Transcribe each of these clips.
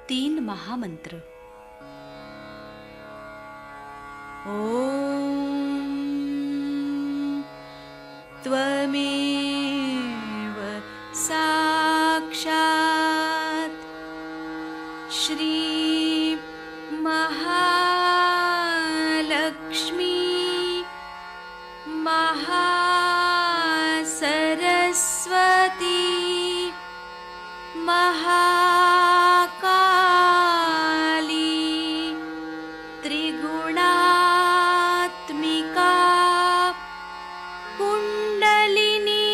तीन महामंत्र। ॐ त्वमेव साक्षात् श्री महालक्ष्मी महासरस्वती महाकाली त्रिगुणात्मिका कुण्डलिनी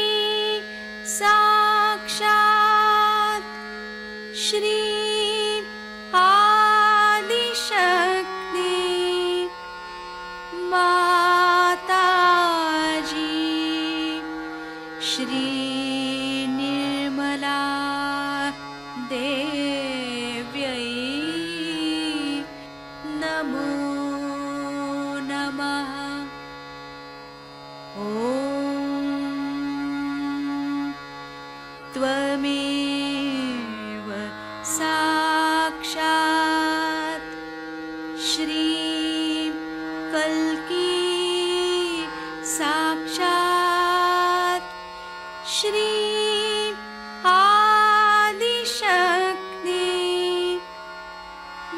साक्षात् श्री आदिशक्ति माताजी श्री निर्मला देव्यै नमो नमः। ॐ त्वमेव साक्षात् श्री कल्की साक्षात् श्री आदिशक्ति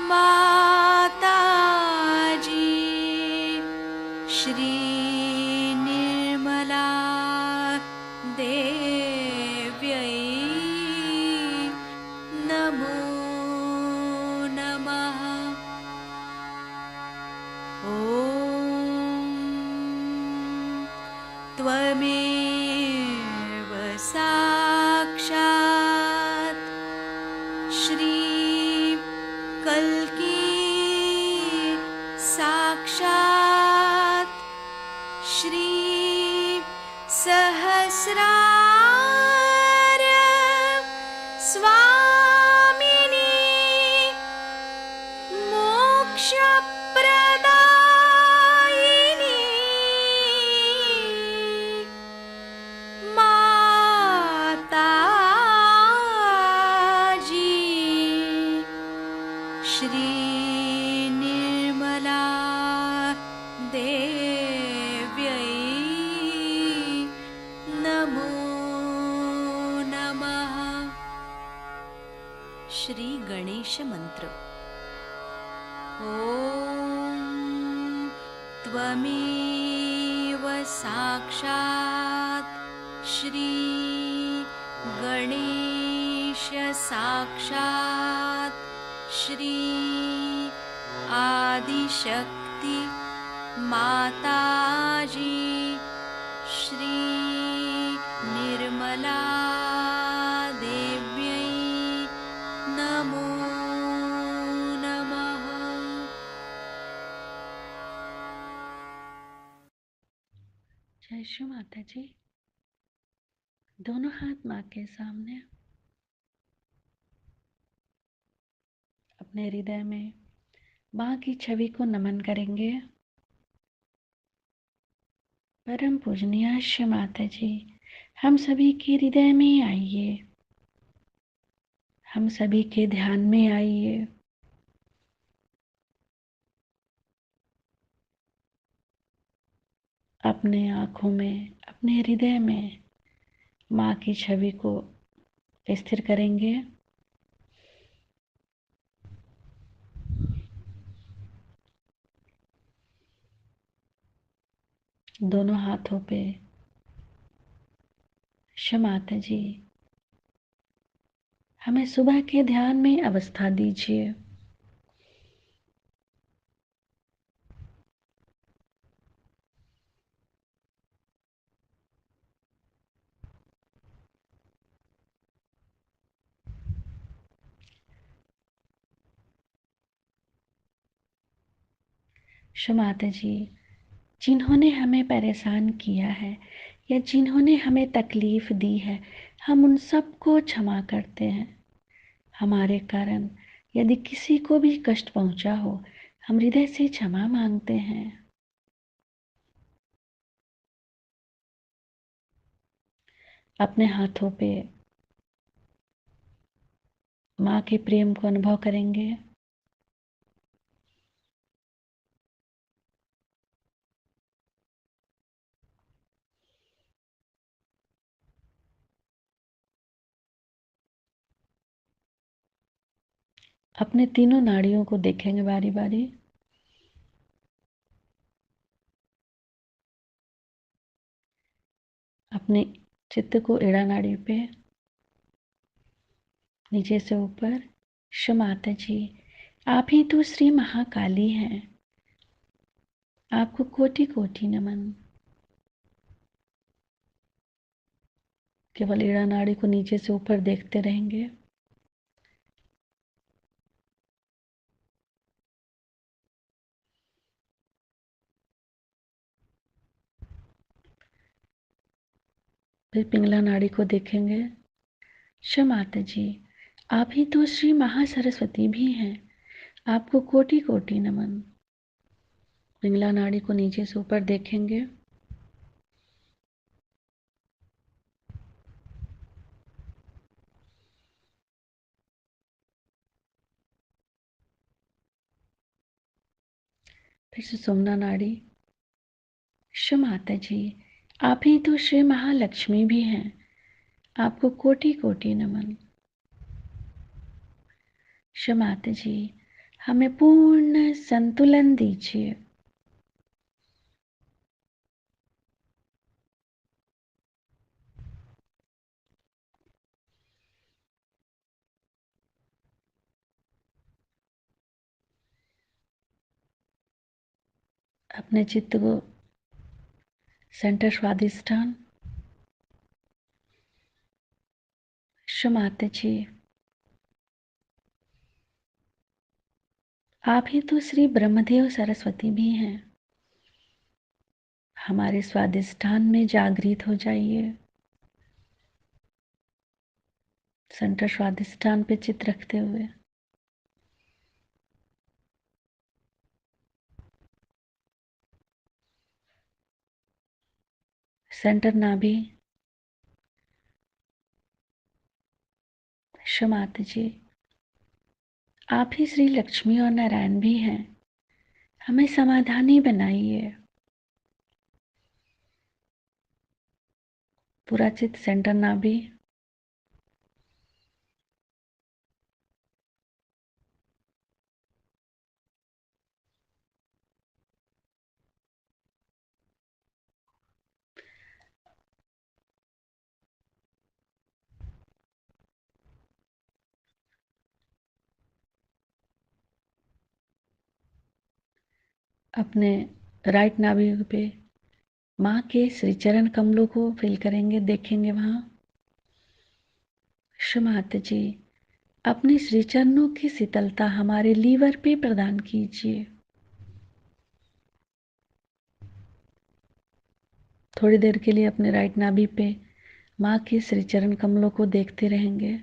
माताजी श्री निर्मला देव्यै नमो नमः। ॐ त्वमेव साक्षात् श्री कल्की साक्षात् श्री सहस्रार स्वामिनी मोक्षप्रदायिनी माताजी श्री निर्मला देव्यै नमो नमः। श्री गणेश मंत्र। ॐ त्वमेव साक्षात् श्री गणेश साक्षात् श्री आदिशक्ति माताजी श्री निर्मला देव्यै नमो नमः। जय श्री माता जी। दोनों हाथ माँ के सामने, अपने हृदय में माँ की छवि को नमन करेंगे। परम पूजनीय श्री माता जी, हम सभी के हृदय में आइए, हम सभी के ध्यान में आइए। अपने आँखों में, अपने हृदय में माँ की छवि को स्थिर करेंगे। दोनों हाथों पे श्री माता जी, हमें सुबह के ध्यान में अवस्था दीजिए। श्री माता जी, जिन्होंने हमें परेशान किया है या जिन्होंने हमें तकलीफ दी है, हम उन सबको क्षमा करते हैं। हमारे कारण यदि किसी को भी कष्ट पहुंचा हो, हम हृदय से क्षमा मांगते हैं। अपने हाथों पे माँ के प्रेम को अनुभव करेंगे। अपने तीनों नाड़ियों को देखेंगे बारी बारी। अपने चित्त को एड़ा नाड़ी पे नीचे से ऊपर। क्षमाता जी, आप ही तो श्री महाकाली हैं। आपको कोटि कोटि नमन। केवल एड़ा नाड़ी को नीचे से ऊपर देखते रहेंगे। फिर पिंगला नाड़ी को देखेंगे। क्षमाता जी, आप ही तो श्री महासरस्वती भी हैं। आपको कोटि कोटि नमन। पिंगला नाड़ी को नीचे से ऊपर देखेंगे। फिर सुषुम्ना नाड़ी। क्षमाता जी, आप ही तो श्री महालक्ष्मी भी हैं। आपको कोटि कोटि नमन। क्षमाता जी, हमें पूर्ण संतुलन दीजिए। अपने चित्त को सेंटर स्वादिष्ठान। क्षमाता जी, आप ही तो श्री ब्रह्मदेव सरस्वती भी हैं। हमारे स्वादिष्ठान में जागृत हो जाइए। सेंटर स्वादिष्ठान पे चित्त रखते हुए। सेंटर नाभि। क्षमाता जी, आप ही श्री लक्ष्मी और नारायण भी हैं। हमें समाधानी बनाइए। पूरा चित्त सेंटर नाभि। अपने राइट नाभि पे माँ के श्री चरण कमलों को फील करेंगे, देखेंगे वहां। क्षमाता जी, अपने श्री चरणों की शीतलता हमारे लीवर पे प्रदान कीजिए। थोड़ी देर के लिए अपने राइट नाभि पे माँ के श्री चरण कमलों को देखते रहेंगे।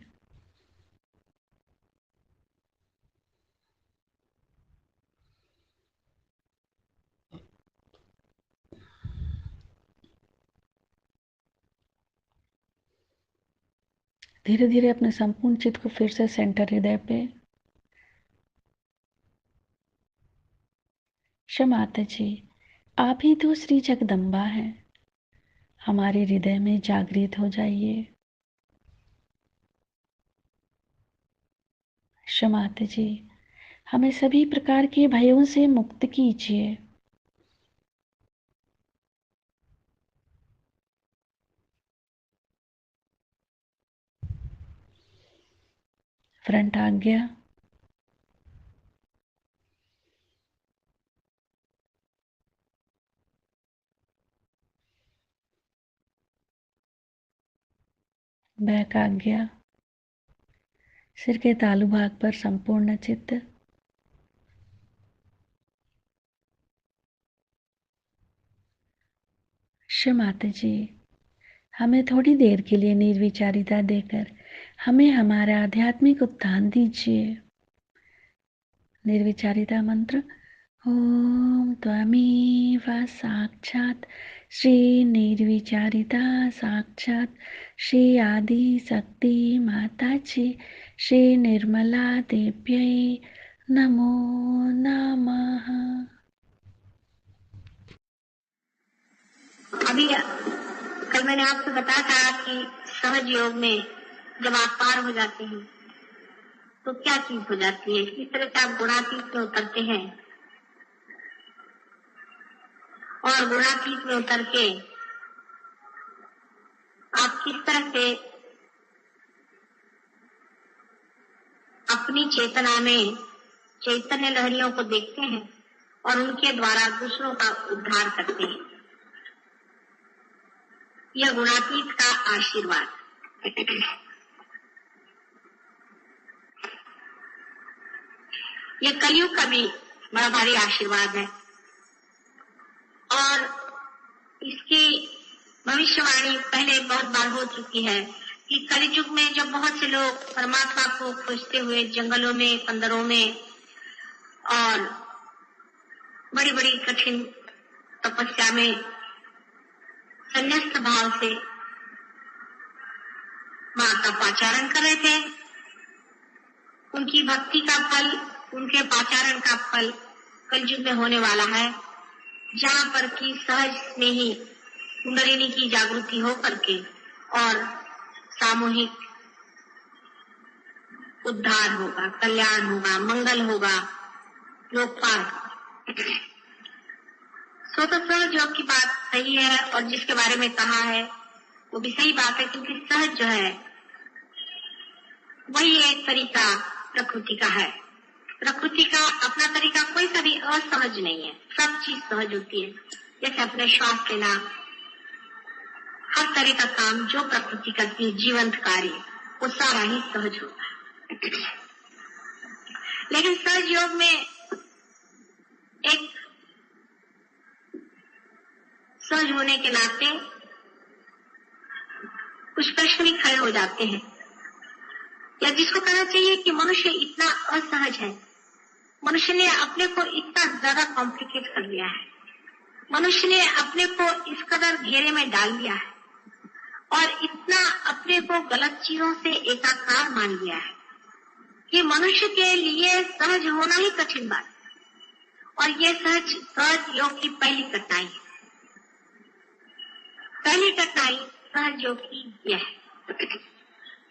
धीरे धीरे अपने संपूर्ण चित्त को फिर से सेंटर हृदय पे। क्षमाता जी, आप ही तो श्री जगदम्बा हैं। हमारे हृदय में जागृत हो जाइए। क्षमाता जी, हमें सभी प्रकार के भयों से मुक्त कीजिए। फ्रंट आज्ञा। बैक आज्ञा। सिर के तालु भाग पर संपूर्ण चित्त। क्षमाता जी, हमें थोड़ी देर के लिए निर्विचारिता देकर हमें हमारा आध्यात्मिक उत्थान दीजिए। निर्विचारिता मंत्र। ओम त्वमेव साक्षात् श्री निर्विचारिता साक्षात श्री आदि शक्ति माता जी श्री निर्मला देव्यै नमो नमः। अभी कल मैंने आपको बताया था कि सहज योग में जब आप पार हो जाते हैं तो क्या चीज हो जाती है। इस तरह से आप गुणातीत में उतरते हैं और गुणातीत में उतर के आप किस तरह से अपनी चेतना में चैतन्य लहरियों को देखते हैं और उनके द्वारा दूसरों का उद्धार करते हैं। यह गुणातीत का आशीर्वाद। यह कलयुग का भी बड़ा भारी आशीर्वाद है और इसकी भविष्यवाणी पहले बहुत बार हो चुकी है कि कलयुग में जब बहुत से लोग परमात्मा को खोजते हुए जंगलों में, पंदरों में और बड़ी बड़ी कठिन तपस्या में संन्यास्त भाव से मां का पाचारण कर रहे थे, उनकी भक्ति का फल, उनके पाचारण का फल कलयुग में होने वाला है, जहाँ पर की सहज में ही कुंडलिनी की जागृति हो करके और सामूहिक उद्धार होगा, कल्याण होगा, मंगल होगा, लोकपाल। तो सहज योग की बात सही है और जिसके बारे में कहा है वो भी सही बात है, क्योंकि सहज जो है वही एक तरीका प्रकृति का है। प्रकृति का अपना तरीका कोई सा भी असहज नहीं है, सब चीज सहज होती है। जैसे अपने श्वास लेना, हर तरह का काम जो प्रकृति करती है, जीवंत कार्य, वो सारा ही सहज होता है। लेकिन सहज योग में एक सहज होने के नाते कुछ प्रश्न भी खड़े हो जाते हैं, या जिसको कहना चाहिए कि मनुष्य इतना असहज है, मनुष्य ने अपने को इतना ज्यादा कॉम्प्लिकेट कर लिया है, मनुष्य ने अपने को इस कदर घेरे में डाल दिया है और इतना अपने को गलत चीजों से एकाकार मान लिया है कि मनुष्य के लिए सहज होना ही कठिन बात है। और ये सहज योग की पहली कठिनाई है। पहली कठिनाई सहज योग की यह है,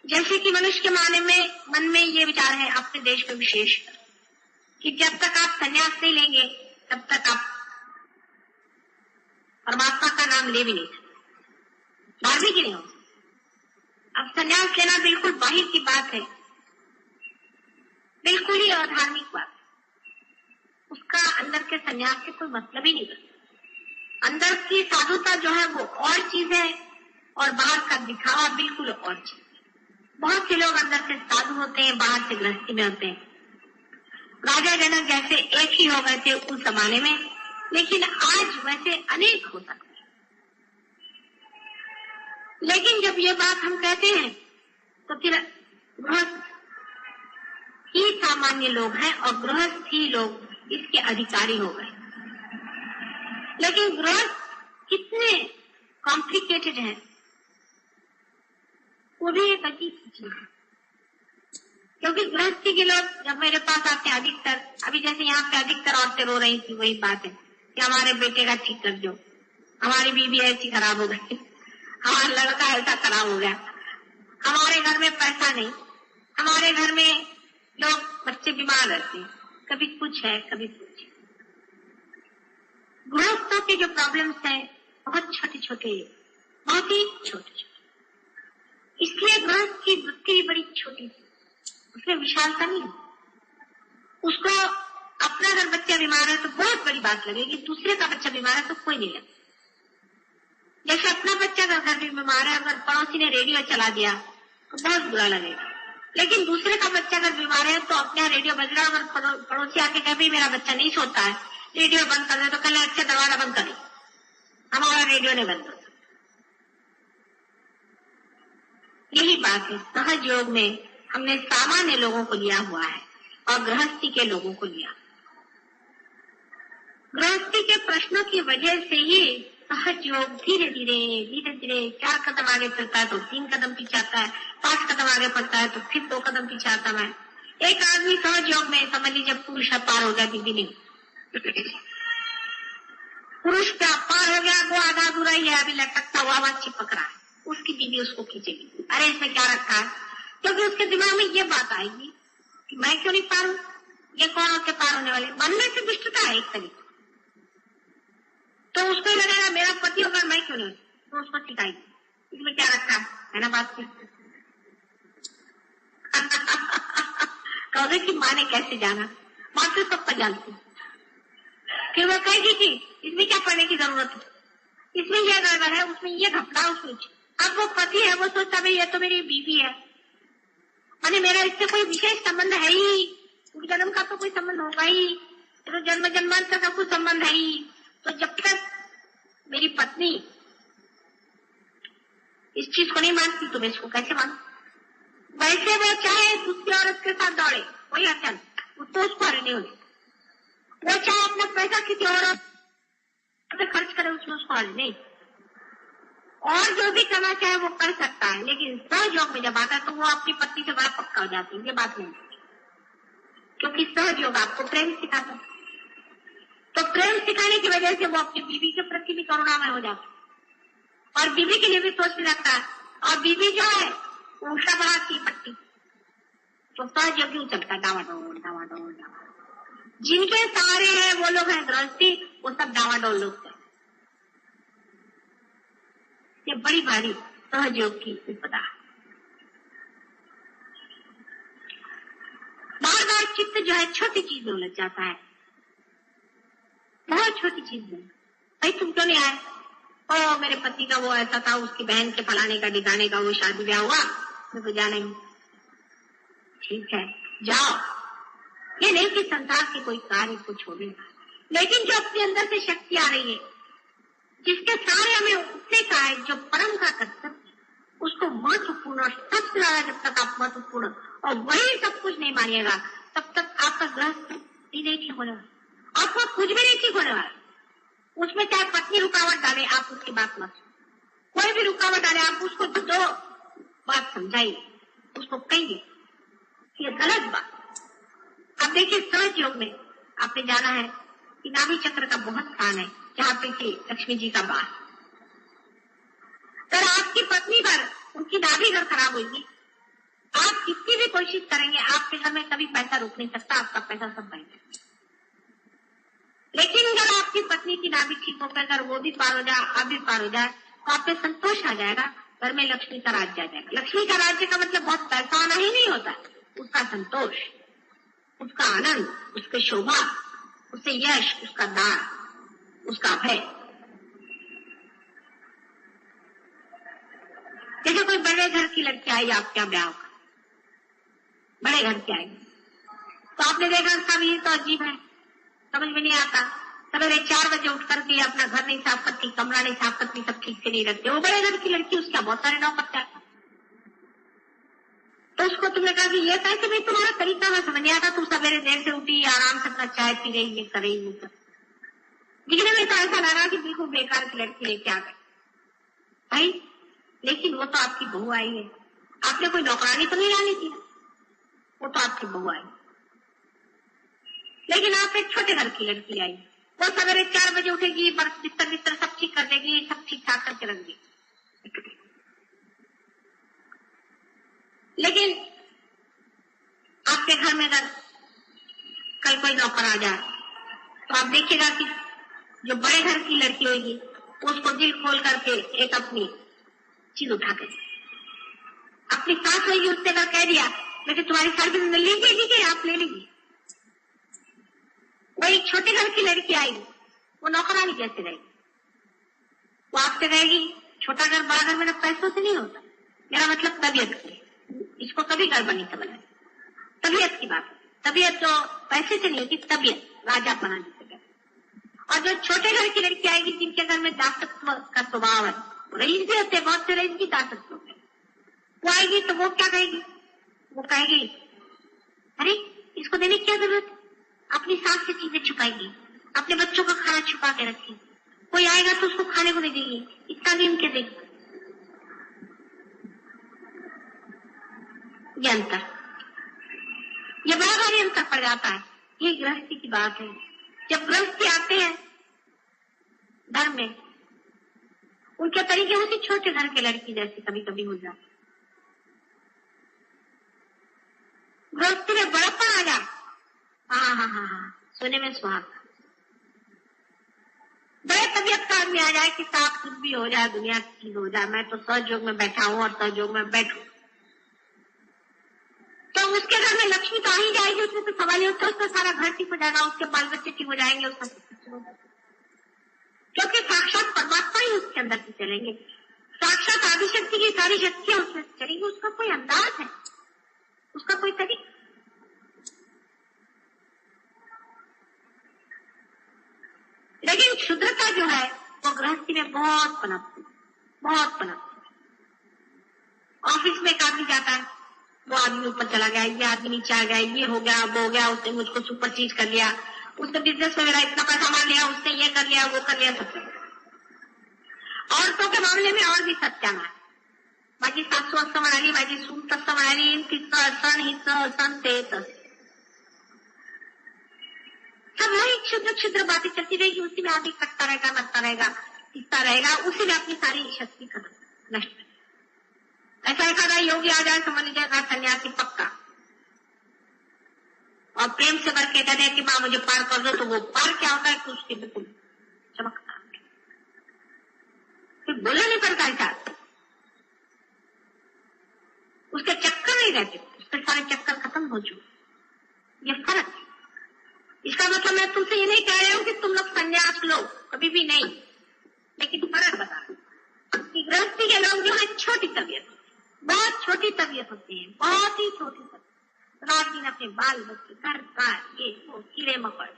जैसे कि मनुष्य के मन में ये विचार है, अपने देश में विशेष, कि जब तक आप संन्यास नहीं लेंगे तब तक आप परमात्मा का नाम ले भी नहीं सकते, धार्मिक ही नहीं हो। अब संन्यास लेना बिल्कुल बाहर की बात है, बिल्कुल ही अधार्मिक बात, उसका अंदर के संन्यास से कोई मतलब ही नहीं बनता। अंदर की साधुता जो है वो और चीज है और बाहर का दिखावा बिल्कुल और चीज। बहुत से लोग अंदर से साधु होते हैं, बाहर से गृहस्थी में होते हैं। राजा जनक जैसे एक ही हो गए थे उस जमाने में, लेकिन आज वैसे अनेक हो सकते हैं। लेकिन जब ये बात हम कहते हैं तो फिर गृहस्थ ही सामान्य लोग हैं और गृहस्थ ही लोग इसके अधिकारी हो गए। लेकिन गृहस्थ कितने कॉम्प्लिकेटेड है, वो भी एक अजीब चीज है। क्योंकि गृहस्थी के लोग जब मेरे पास आते हैं, अधिकतर, अभी जैसे यहाँ पे अधिकतर औरतें रो रही थी, वही बात है कि हमारे बेटे का ठीक कर दो, हमारी बीवी ऐसी खराब हो गई, हमारा लड़का ऐसा खराब हो गया, हमारे घर में पैसा नहीं, हमारे घर में लोग बच्चे बीमार रहते हैं, कभी कुछ है कभी कुछ। गृहस्थों के जो प्रॉब्लम्स हैं बहुत छोटे छोटे, बहुत ही छोटे छोटे, इसलिए गृहस्थ की वृत्ति भी बड़ी छोटी थी, उसमें विशालता नहीं है। उसको अपना अगर बच्चा बीमार है तो बहुत बड़ी बात लगेगी, दूसरे का बच्चा बीमार है तो कोई नहीं लगेगा। जैसे अपना बच्चा अगर घर में बीमार है, अगर पड़ोसी ने रेडियो चला दिया तो बहुत बुरा लगेगा, लेकिन दूसरे का बच्चा अगर बीमार है तो अपने यहाँ रेडियो बज रहा है, अगर पड़ोसी आके कहे भाई मेरा बच्चा नहीं सोता है, रेडियो बंद कर दे, तो कल अच्छा दरवाजा बंद करें, हमारा रेडियो नहीं बंद होता। यही बात है, सहज योग में हमने सामान्य लोगों को लिया हुआ है और गृहस्थी के लोगों को लिया। गृहस्थी के प्रश्नों की वजह से ही सहज योग धीरे धीरे 4 कदम आगे चलता है तो 3 कदम पीछे आता है, 5 कदम आगे बढ़ता है तो फिर 2 कदम पीछे आता है। एक आदमी सहज योग में समझ लीजिए पुरुष पार हो गया, बीबी नहीं। पुरुष का पार हो गया, वो आधा अधूरा ही है, अभी लटकता हुआ वहां चिपक रहा है, उसकी बीबी उसको खींचेगी, अरे इसमें क्या रखा है, क्योंकि उसके दिमाग में ये बात आएगी कि मैं क्यों नहीं पार हूं, ये कौन होके पार होने वाले। मन में से दुष्टता है एक तरीके, तो उसको ही लगेगा मेरा पति होगा मैं क्यों नहीं, तो उसको सिखाएगी इसमें क्या रखा है ना बात। कहोगे कि माँ ने कैसे जाना, माँ तो सबका जानती। फिर वो कहेगी कि इसमें क्या पढ़ने की जरूरत है, इसमें यह गड़बड़ है, उसमें ये घपला, उसमें। अब वो पति है, वो सोचता भाई ये तो मेरी बीवी है, अरे मेरा इससे कोई विशेष संबंध है ही, जन्म का तो कोई संबंध होगा ही, तो जन्म जन्मांतर का कोई संबंध है ही, तो जब तक मेरी पत्नी इस चीज को नहीं मानती तो मैं इसको कैसे मानू। वैसे वो चाहे दूसरी औरत के साथ दौड़े कोई अड़चन, तो उसको हरी नहीं होगी। वो चाहे अपना पैसा किसी औरत पे खर्च करे, उसमें उसको हरी नहीं। और जो भी करना चाहे वो कर सकता है, लेकिन सहज योग में जब आता है तो वो अपनी पत्नी से बड़ा पक्का हो जाती है, ये बात नहीं, क्योंकि सहज योग आपको प्रेम सिखाता है। तो प्रेम सिखाने की वजह से वो अपनी बीवी के प्रति भी करुणामय हो जाता है और बीवी के लिए भी सोचने लगता है, और बीवी जो है उल्टा बढ़ाती है पट्टी, तो सहज योग क्यों चलता है डावाडोल। जिनके सहारे हैं वो लोग हैं गृहस्थी, वो सब डावाडोल लोग हैं। ये बड़ी भारी सहयोग की विपदा। बार बार चित्त जो है छोटी चीज में उलझ जाता है, बहुत छोटी चीज में। भाई तुम क्यों नहीं आए, ओ मेरे पति का वो ऐसा था, उसकी बहन के फलाने का डिगाने का वो शादी ब्याह हुआ, मैं तो जाना ही। ठीक है जाओ, ये नहीं कि संसार के कोई कार्य को छोड़ेगा, लेकिन जो अपने अंदर से शक्ति आ रही है, जिसके सारे हमें उठने का है, जो परम का कर्तव्य, उसको महत्वपूर्ण और सबसे ज्यादा जब तक आप महत्वपूर्ण और वही सब कुछ नहीं मानिएगा तब तक आपका गृहस्थ ही नहीं ठीक होने वाला, आपको कुछ भी नहीं ठीक होने वाला। उसमें चाहे पत्नी रुकावट डाले आप उसकी बात मत, कोई भी रुकावट डाले आप उसको दो बात समझाइए, उसको कहिए ये गलत बात। अब देखिए सहज योग में आपने जाना है कि नाभि चक्र का बहुत स्थान है, जहाँ पे कि लक्ष्मी जी का वास। अगर आपकी पत्नी पर उनकी नाभि अगर खराब होगी, आप कितनी भी कोशिश करेंगे आपके घर में कभी पैसा रुक नहीं सकता, आपका पैसा सब बह जाएगा। लेकिन अगर आपकी पत्नी की नाभि ठीक होकर अगर वो भी पार हो जाए, आप भी पार हो जाए, तो आप पे संतोष आ जाएगा, घर में लक्ष्मी का राज्य आ जाएगा। लक्ष्मी का राज्य का मतलब बहुत पैसा आना ही नहीं होता, उसका संतोष, उसका आनंद, उसकी शोभा, उससे यश, उसका दान, उसका भय। जैसे कोई बड़े घर की लड़की आई आपके यहाँ ब्याह का, बड़े घर की आई, तो आपने देखा सब ये तो अजीब है, समझ में नहीं आता, सवेरे 4 बजे उठ करके अपना घर नहीं साफ करती, कमरा नहीं साफ करती, सब ठीक से नहीं रखते। वो बड़े घर की लड़की, उसका बहुत सारे नौकर है, तो उसको तुमने कहा कि ये कैसे भाई तुम्हारा तरीका में समझ नहीं आता, तुम सवेरे देर से उठी, आराम से अपना चाय पी रही, ये कर रही, दिखने में तो ऐसा लगा कि बिल्कुल बेकार की लड़की लेके आ गई भाई, लेकिन वो तो आपकी बहू आई है, आपने कोई नौकरानी तो नहीं डाली थी, वो तो आपकी बहू आई। लेकिन आप एक छोटे घर की लड़की आई, वो सवेरे 4 बजे उठेगी, बिस्तर बिस्तर सब ठीक कर देगी, सब ठीक ठाक करके रख देगी। लेकिन आपके घर में अगर कल कोई नौकर आ जाए तो आप देखिएगा कि जो बड़े घर की लड़की होगी उसको दिल खोल करके एक अपनी चीज उठा के, अपनी सास होगी उससे अगर कह दिया लेकिन तुम्हारी सर्विस में लीजिए आप ले लीजिए। वो एक छोटे घर की लड़की आएगी, वो नौकरानी जैसे रहेगी, वो आपसे कहेगी छोटा घर बड़ा घर मेरा पैसों से नहीं होता, मेरा मतलब तबीयत की, इसको कभी गड़बड़ नहीं समझना, तबीयत की बात, तबीयत जो पैसे से नहीं होती, तबीयत राजा बना देते। और जो छोटे घर की लड़की आएगी जिनके घर में दासत्व का स्वभाव है, रईस भी होते, बहुत से रईस भी दासत्व होते, वो आएगी तो वो क्या कहेगी, वो कहेगी अरे इसको देने की क्या जरूरत, अपनी सास से चीजें छुपाएगी, अपने बच्चों का खाना छुपा के रखी, कोई आएगा तो उसको खाने को नहीं देगी, इतना भी उनके देगी। ये अंतर, ये बड़ा भारी अंतर पड़ जाता है। ये गृहस्थी की बात है। जब गृहस्थी आते हैं घर में, उनके तरीके उसी छोटे घर के लड़की जैसे कभी कभी हो जाते। गृहस्थी में बड़प्पन आ जाए, हाँ हाँ हाँ हाँ, सोने में सुहाग। बड़े तबियत का आदमी आ जाए कि साफ कुछ भी हो जाए, दुनिया की हो जाए, मैं तो सहयोग में बैठा हूँ और सहयोग में बैठू, तो उसके घर में लक्ष्मी तो आ ही जाएगी। उसमें तो सवाल होता है, उसका सारा घर ठीक हो जाएगा, उसके बाल बच्चे ठीक हो जाएंगे, उसका क्योंकि साक्षात परमात्मा ही उसके अंदर से चलेंगे, साक्षात आदिशक्ति की सारी शक्तियां उसमें से चलेंगी। उसका कोई अंदाज है, उसका कोई तरीका। लेकिन क्षुद्रता जो है वो गृहस्थी में बहुत पनपती, बहुत पनपती। ऑफिस में एक आदमी जाता है, वो आदमी ऊपर चला गया, ये आदमी नीचे आ गया, ये हो गया, वो हो गया, उसने मुझको सुपर चीज कर लिया, उसने बिजनेस में मेरा इतना पैसा मार लिया, उसने ये कर लिया, वो कर लिया, सब कर लिया। औरतों के मामले में और भी सत्याना है। माझी सासू असं म्हणाली, माझी सून तसं म्हणाली, तिचं असं हिचं असं ते तसं, सब वही क्षुद्र क्षुद्र बातें चलती रहेगी। उसी में आदमी कटता रहेगा, मरता रहेगा, पीसता रहेगा, उसी में अपनी सारी शक्ति खत्म नष्ट। ऐसा एखादा योगी आ जाए, समझ लीजिएगा सन्यासी पक्का, और प्रेम से भर के कहते हैं कि माँ मुझे पार कर दो, तो वो पार क्या होता है कि उसके बिल्कुल चमकता, फिर बोलना नहीं पड़ता है, उसके चक्कर नहीं रहते, उसके सारे चक्कर खत्म हो चुके। ये फर्क है। इसका मतलब मैं तुमसे ये नहीं कह रही हूँ कि तुम लोग संन्यास लो, कभी भी नहीं, लेकिन फर्क बता रही कि गृहस्थी के लोग जो है छोटी तबीयत, बहुत छोटी तबीयत होती है, बहुत ही छोटी तबीयत। रात दिन अपने बाल बच्चे, घर का ये वो कीड़े मकोड़े,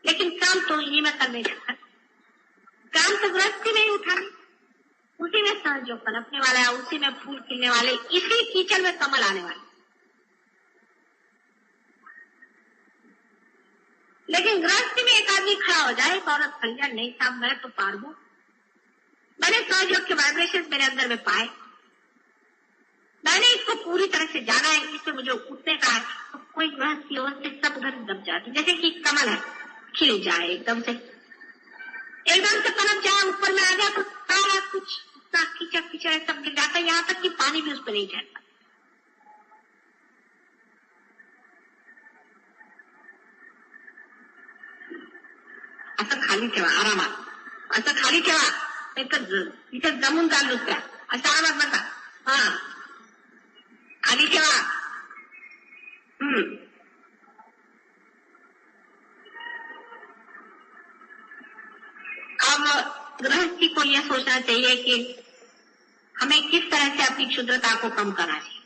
लेकिन काम तो इन्हीं में करने जाता, काम तो गृहस्थी में ही उठाने, उसी में सहयोग पनपने वाला है, उसी में फूल खिलने वाले, इसी कीचड़ में कमल आने वाले। लेकिन गृहस्थी में एक आदमी खड़ा हो जाए, एक औरत खड़ी जाए, नहीं साहब मैं तो पार हूं, मैंने सहयोग के वाइब्रेशन मेरे अंदर में पाए, मैंने इसको पूरी तरह से जाना है, इससे मुझे उठने का है, तो कोई गृहस्थी हो से सब उधर दब जाती, जैसे कि कमल है, खिल जाए एकदम से पनप जाए, ऊपर में आ जाए तो सारा कुछ कीचड़ कीचड़ सब गिर जाता है, यहाँ तक कि पानी भी उस पर नहीं ठहरता। असं खाली ठेवा, आरामात असं खाली ठेवा, इथे जमून जाल दुसऱ्या, असं आरामात बसा, हा खाली ठेवा। अब गृहस्थी को यह सोचना चाहिए कि हमें किस तरह से अपनी क्षुद्रता को कम करना चाहिए।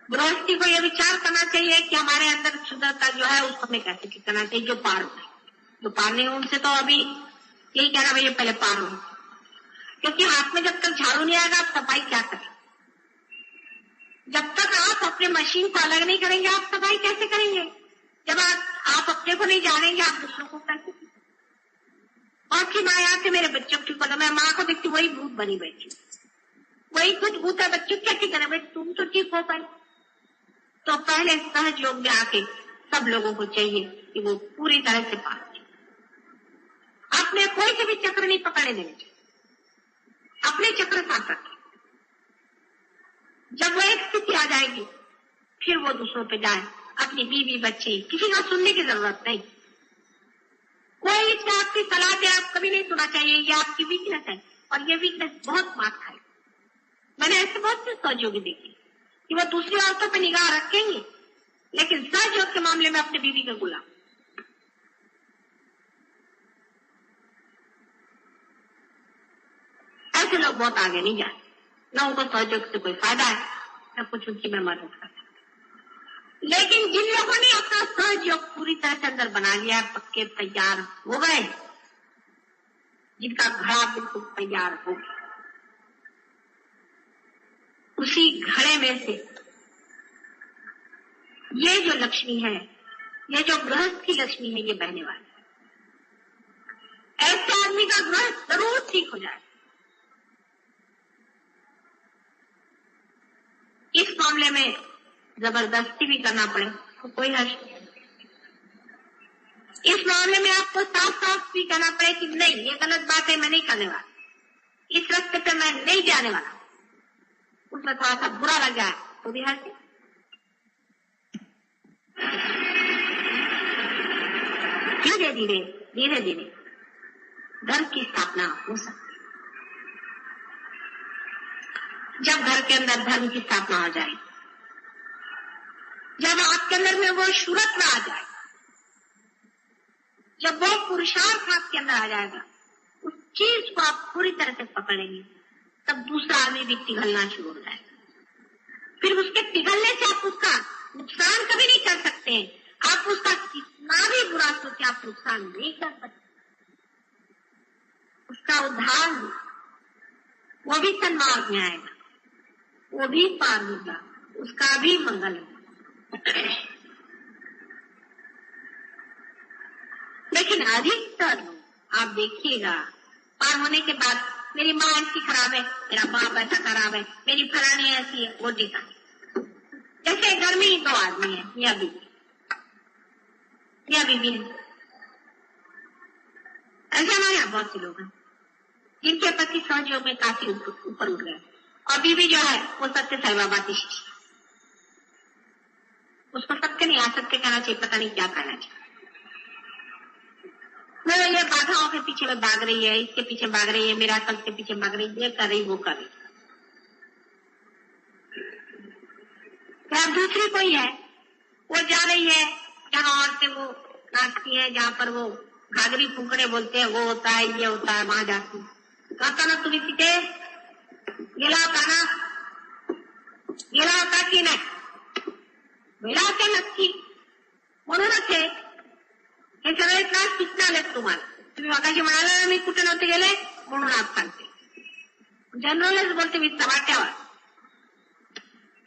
गृहस्थी को यह विचार करना चाहिए कि हमारे अंदर क्षुद्रता जो है उसको हमें कैसे ठीक करना चाहिए, जो पार हो, जो पार नहीं हो उनसे तो अभी यही कहना भैया पहले पार हो, क्योंकि हाथ में जब तक झाड़ू नहीं आएगा आप सफाई क्या करें, जब तक आप अपने मशीन को अलग नहीं करेंगे आप सफाई कैसे करेंगे, जब आप अपने को नहीं जानेंगे आप दूसरों को कैसे। और की माँ यहाँ से मेरे बच्चों को ठीक होना, मैं माँ को देखती वही भूत बनी बैठी, वही कुछ भूत है, बच्चों क्या ठीक है, तुम तो ठीक हो पाए। तो पहले सहयोग में आके सब लोगों को चाहिए कि वो पूरी तरह से पार, अपने कोई से भी चक्र नहीं पकड़ने देने चाहिए, अपने चक्र साथ रखें। जब वो एक स्थिति आ जाएगी फिर वो दूसरों पे जाए, अपनी बीवी बच्चे, किसी का सुनने की जरूरत नहीं, कोई इसमें आपकी सलाह दे आप कभी नहीं सुना चाहिए, ये आपकी वीकनेस है और ये वीकनेस बहुत मार खाए। मैंने ऐसे बहुत से सहयोगी देखे कि वो दूसरी औरतों पर निगाह रखेंगे लेकिन सहयोग के मामले में अपने बीवी का गुलाम। ऐसे लोग बहुत आगे नहीं जाए, न उनको सहयोग से कोई फायदा है न कुछ उनकी मैं मदद कर सकता। लेकिन जिन लोगों ने अपना सहयोग पूरी तरह से अंदर बना लिया, पक्के तैयार हो गए, जिनका घड़ा बिल्कुल तैयार हो गया, उसी घड़े में से ये जो लक्ष्मी है, ये जो गृहस्थ की लक्ष्मी है, ये बहने वाली है। ऐसे आदमी का ग्रह जरूर ठीक हो जाए। इस मामले में जबरदस्ती भी करना पड़े तो कोई हर्ष नहीं। इस मामले में आपको साफ साफ भी कहना पड़े कि नहीं, ये गलत बात है, मैं नहीं करने वाला, इस रास्ते पे मैं नहीं जाने वाला, उसमें थोड़ा सा बुरा लग जाए तो भी हर्ष नहीं। धीरे धीरे धीरे धीरे धर्म की स्थापना हो सकती। जब घर के अंदर धर्म की स्थापना हो जाए, जब आपके अंदर में वो शुरत्व आ जाए, जब वो पुरुषार्थ आपके अंदर आ जाएगा, उस चीज को आप पूरी तरह से पकड़ेंगे, तब दूसरा आदमी भी पिघलना शुरू हो जाएगा। फिर उसके पिघलने से आप उसका नुकसान कभी नहीं कर सकते। आप उसका कितना भी बुरा सोचे, आप नुकसान नहीं कर सकते। उसका उद्धार वो भी सन्मार्ग में आएगा, वो भी पार होगा, उसका भी मंगल होगा। लेकिन अधिकतर आप देखिएगा, पार होने के बाद मेरी माँ ऐसी खराब है, मेरा बाप ऐसा खराब है, मेरी फलानी ऐसी है, वो टीका। जैसे घर में ही दो आदमी है, या बीबी है। ऐसे हमारे यहाँ बहुत से लोग हैं जिनके पति सहयोग में काफी ऊपर उठ गए, और बीबी जो है वो सत्य साई बाबा की शिष्य। उसको सत्य नहीं, असत्य कहना चाहिए, पता नहीं क्या कहना चाहिए। वो ये बाधाओं के पीछे में भाग रही है, इसके पीछे भाग रही है, मेरा कल के पीछे भाग रही है, ये कर रही, वो कर रही। या दूसरी कोई है, वो जा रही है जहाँ औरतें वो नाचती है, जहाँ पर वो घाघरी फुकड़े बोलते हैं, वो होता है, ये होता है, वहां जाती है। कहता ना तुम्ही तिथे गेला होता ना, गेला होता की नाही, गेला होते नक्की, म्हणूनच हे सगळे त्रास तिथं आलेत तुम्हाला। तुम्ही मगाशी म्हणाला ना मी कुठे नव्हते गेले, म्हणून आज सांगते। जनरलच बोलते मी चव्हाट्यावर,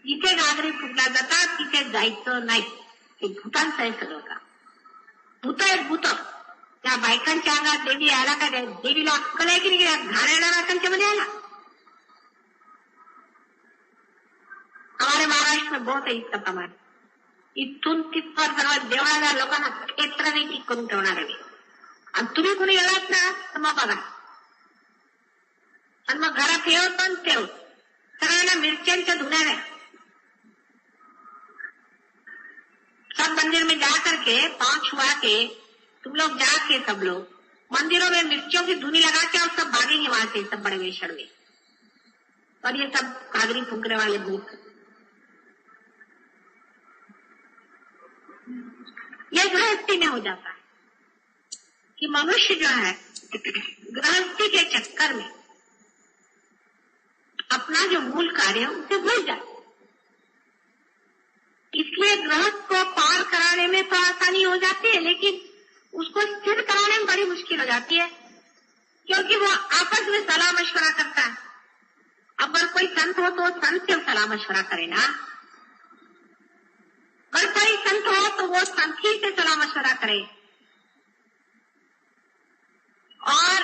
जिथे घागरी फुटल्या जातात तिथे जायचं नाही। हे भूतांचं आहे सगळं का, भूत आहेत भूत। त्या बायकांच्या अंगात देवी आला का, देवीला अक्कल आहे की नाही, घाणेरड्या बायकांच्या मध्ये आला। हमारे महाराष्ट्र में बहुत है इसका प्रमाण। इथून तिथपर सर्व देवळाला लोकांना क्षेत्र नाही ठीक करून ठेवणार आहे। आणि तुम्ही कुणी गेलात ना तर मग बघा, आणि मग घरात ठेव पण ठेव सगळ्यांना मिरच्यांच्या धुण्याने। सब मंदिर में जा करके पांव छुआ के तुम लोग जाके सब लोग मंदिरों में मिर्चियों की धुनी लगा के और सब भागेंगे वहां से, सब बड़े वेशड़ में। और ये सब घाघरी फूंकने वाले भूत, ये गृहस्थी में हो जाता है कि मनुष्य जो है गृहस्थी के चक्कर में अपना जो मूल कार्य है उसे भूल जाए। इसलिए गृहस्थ को पार कराने में तो आसानी हो जाती है, लेकिन उसको स्थिर कराने में बड़ी मुश्किल हो जाती है, क्योंकि वो आपस में सलाह मशवरा करता है। अगर कोई संत हो तो संत से सलाह मशवरा करे ना, अगर कोई संत हो तो वो संत ही से सलाह मशवरा करे, और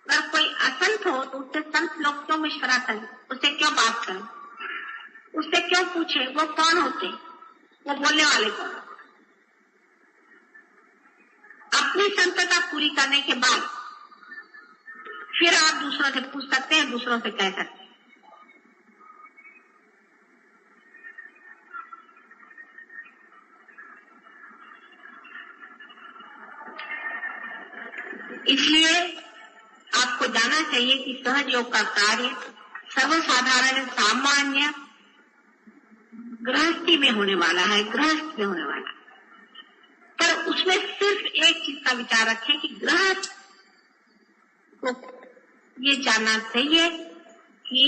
अगर कोई असंत हो तो उससे संत लोग क्यों मशवरा करें, उससे क्यों बात करें, उससे क्यों पूछे, वो कौन होते, वो बोलने वाले कौन। अपनी संतता पूरी करने के बाद फिर आप दूसरों से पूछ सकते हैं, दूसरों से कह सकते हैं। इसलिए आपको जानना चाहिए कि सहज योग का कार्य सर्वसाधारण सामान्य गृहस्थी में होने वाला है, गृहस्थ में होने वाला है। पर उसमें सिर्फ एक चीज का विचार रखें कि गृहस्थ को ये जानना चाहिए कि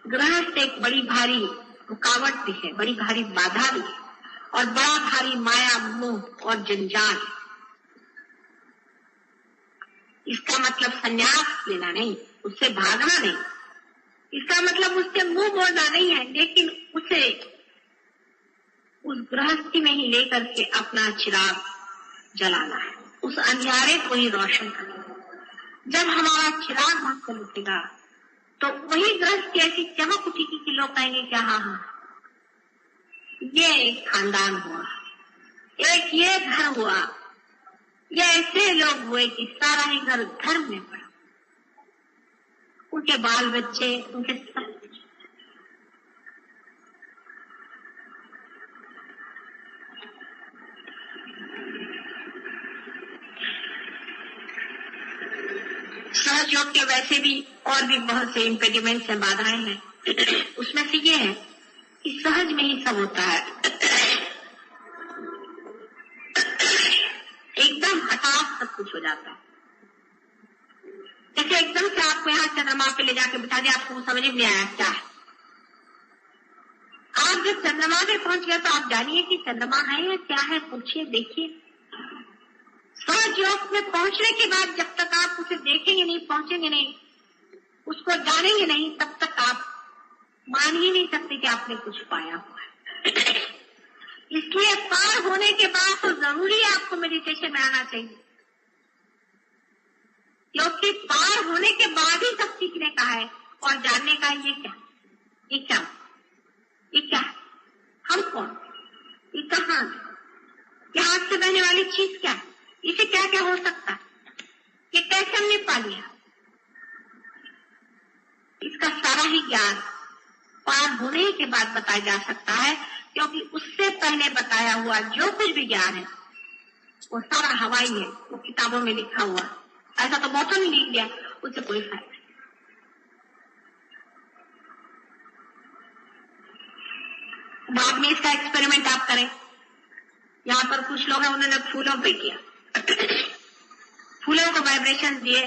गृहस्थ एक बड़ी भारी रुकावट भी है, बड़ी भारी बाधा भी है, और बड़ा भारी माया मोह और जंजाल। इसका मतलब संन्यास लेना नहीं, उससे भागना नहीं, इसका मतलब उससे मुंह मोड़ना नहीं है, लेकिन उसे उस गृहस्थी में ही लेकर के अपना चिराग जलाना है, उस अंधियारे को ही रोशन करना है। जब हमारा चिराग वहां से उठेगा तो वही ग्रह की ऐसी चमक उठेगी कि लोग कहेंगे क्या हाँ हाँ ये एक खानदान हुआ, एक ये घर हुआ, ये ऐसे लोग हुए कि सारा ही घर धर्म में पड़ा, उनके बाल बच्चे उनके सब। सहयोग के वैसे भी और भी बहुत से इम्पेडिमेंट्स हैं, बाधाएं हैं। उसमें से ये है कि सहज में ही सब होता है, एकदम हठात सब कुछ हो जाता है। जैसे एकदम से आपको यहाँ चंद्रमा पे ले जाके बिठा दिया, आपको समझ में नहीं आया क्या है। आप जब चंद्रमा पे पहुंच गए तो आप जानिए कि चंद्रमा है या क्या है, पूछिए, देखिए। सहयोग में पहुंचने के बाद जब तक आप उसे देखेंगे नहीं, पहुंचेंगे नहीं, उसको जानेंगे नहीं, तब तक आप मान ही नहीं सकते कि आपने कुछ पाया हुआ है। इसलिए पार होने के बाद तो जरूरी आपको मेडिटेशन में आना चाहिए, क्योंकि पार होने के बाद ही सब सीखने का है और जानने का है। ये क्या, ये क्या, ये क्या है, हम कौन, ये कहाँ, ये हाथ से बहने वाली चीज क्या है, इसे क्या क्या हो सकता है, ये कैसे हमने पा लिया। इसका सारा ही ज्ञान पार होने के बाद बताया जा सकता है, क्योंकि उससे पहले बताया हुआ जो कुछ भी ज्ञान है वो सारा हवाई है, वो किताबों में लिखा हुआ। ऐसा तो बहुतों ने लिख दिया, उससे कोई फायदा नहीं। बाद में इसका एक्सपेरिमेंट आप करें। यहाँ पर कुछ लोग हैं, उन्होंने फूलों पे किया, फूलों को वाइब्रेशन दिए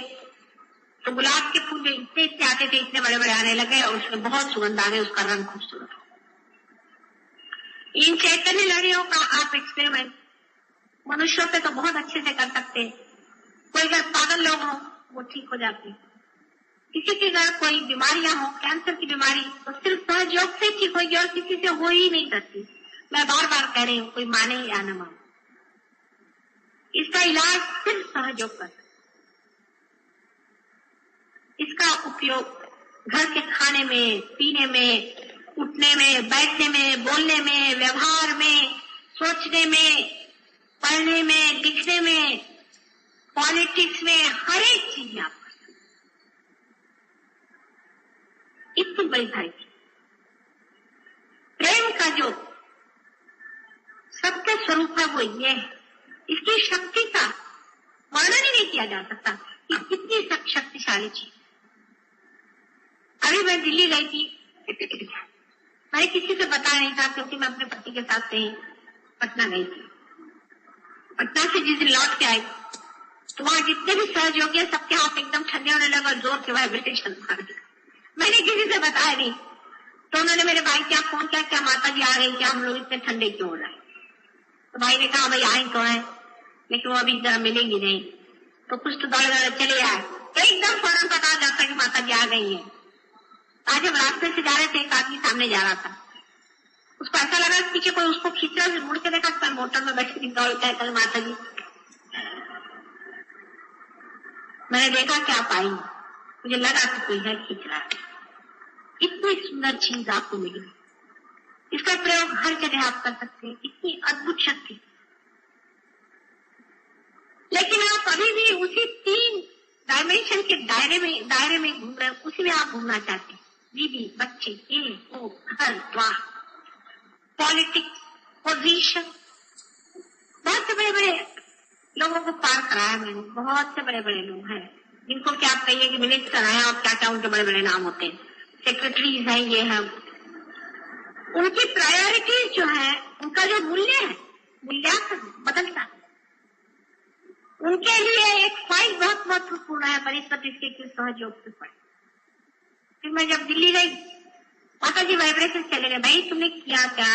तो गुलाब के फूल इतने इतने आते थे, इतने बड़े बड़े आने लगे और उसमें बहुत सुगंध आ गई, उसका रंग खूबसूरत। इन चैतन्य लहरियों का आप एक्सपेरिमेंट मनुष्यों पे तो बहुत अच्छे से कर सकते हैं। कोई अगर पागल लोग हों वो ठीक हो जाते, किसी की अगर कोई बीमारियां हो, कैंसर की बीमारी, तो सिर्फ सहयोग से ठीक होगी और किसी से हो ही नहीं सकती। मैं बार बार कह रही हूँ, कोई माने या न माने, इसका इलाज सिर्फ सहयोग कर सकते। इसका उपयोग घर के खाने में, पीने में, उठने में, बैठने में, बोलने में, व्यवहार में, सोचने में, पढ़ने में, लिखने में, पॉलिटिक्स में, हर एक चीज में आप कर सकते। इतनी बड़ी भाई प्रेम का जो सत्य स्वरूप है वो ये है। इसकी शक्ति का वर्णन ही नहीं किया जा सकता कि कितनी शक्तिशाली चीज। अभी मैं दिल्ली गई थी, मैंने किसी से बताया नहीं था, क्योंकि मैं अपने पति के साथ कहीं पटना गई थी। पटना से जिस दिन लौट के आई तो वहां जितने भी सहयोगी हैं, सबके हाथ एकदम ठंडे होने लगे और जोर से वाइब्रेशन मार दिया। मैंने किसी से बताया नहीं, तो उन्होंने मेरे भाई क्या फोन किया, क्या माता जी आ गई, क्या हम लोग इतने ठंडे क्यों हो रहे हैं। तो भाई ने कहा भाई आई तो है, लेकिन वो अभी जरा मिलेंगी नहीं, तो कुछ तो दौड़े दौड़े चले आए, तो एकदम फौरन पता जाता कि माता जी आ गई है। आज जब रास्ते से जा रहे थे, एक आदमी सामने जा रहा था, उसको ऐसा लगा पीछे कोई उसको खींच रहा, मुड़ के देखा कल मोटर में बैठी थी, दौड़ता है कल माता जी। मैंने देखा क्या पाई, मुझे लगा कि कोई है खींच रहा है। इतनी सुंदर चीज आपको मिली, इसका प्रयोग हर जगह आप कर सकते हैं, इतनी अद्भुत शक्ति। लेकिन आप अभी भी उसी 3 डायमेंशन के दायरे में घूम रहे हैं, उसी में आप घूमना चाहते हैं। बीबी, बच्चे, ये वो, घर द्वार, पॉलिटिक्स, पोजीशन, बहुत से बड़े बड़े लोगों को पार कराया मैंने। बहुत से बड़े बड़े लोग हैं जिनको क्या आप कहिए कि मिनिस्टर हैं और क्या क्या उनके बड़े बड़े नाम होते हैं, सेक्रेटरीज हैं, ये है। उनकी प्रायोरिटीज जो है, उनका जो मूल्य है, मूल्यांकन बदलता है। उनके लिए एक फाइल बहुत महत्वपूर्ण है परिस्थित इसके सहयोग से पड़े। फिर मैं जब दिल्ली गई, माता जी वाइब्रेशन चले गए, भाई तुमने किया क्या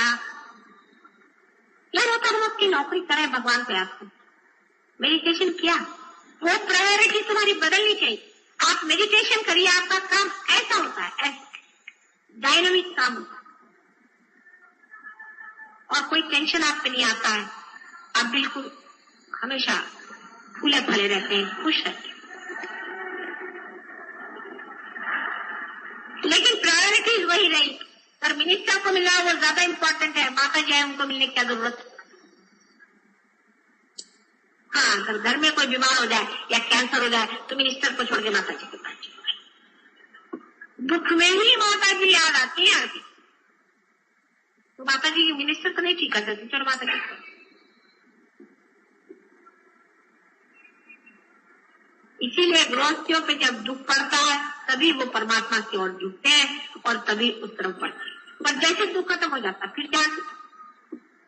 यार, होता हम आपकी नौकरी करें, भगवान को याद करें, मेडिटेशन किया, वो प्रायोरिटी तुम्हारी बदलनी चाहिए। आप मेडिटेशन करिए, आपका काम ऐसा होता है, ऐसा डायनामिक काम होता है और कोई टेंशन आप पे नहीं आता है। आप बिल्कुल हमेशा फूले फले रहते हैं, खुश रहते हैं। लेकिन प्रायोरिटीज वही रही। पर मिनिस्टर को मिलना वो ज्यादा इम्पोर्टेंट है, माता जी है उनको मिलने की क्या जरूरत। हाँ, अगर घर में कोई बीमार हो जाए या कैंसर हो जाए तो मिनिस्टर को छोड़ के माता जी के पास जाए। दुख में ही माता जी याद आती है आगे। तो माता जी मिनिस्टर को नहीं ठीक कर सकती, चलो माता जी। इसीलिए गृहस्थियों पे जब दुख पड़ता है तभी वो परमात्मा की ओर झुकते हैं और तभी उस तरफ बढ़ते हैं। पर जैसे दुख खत्म हो जाता फिर क्या,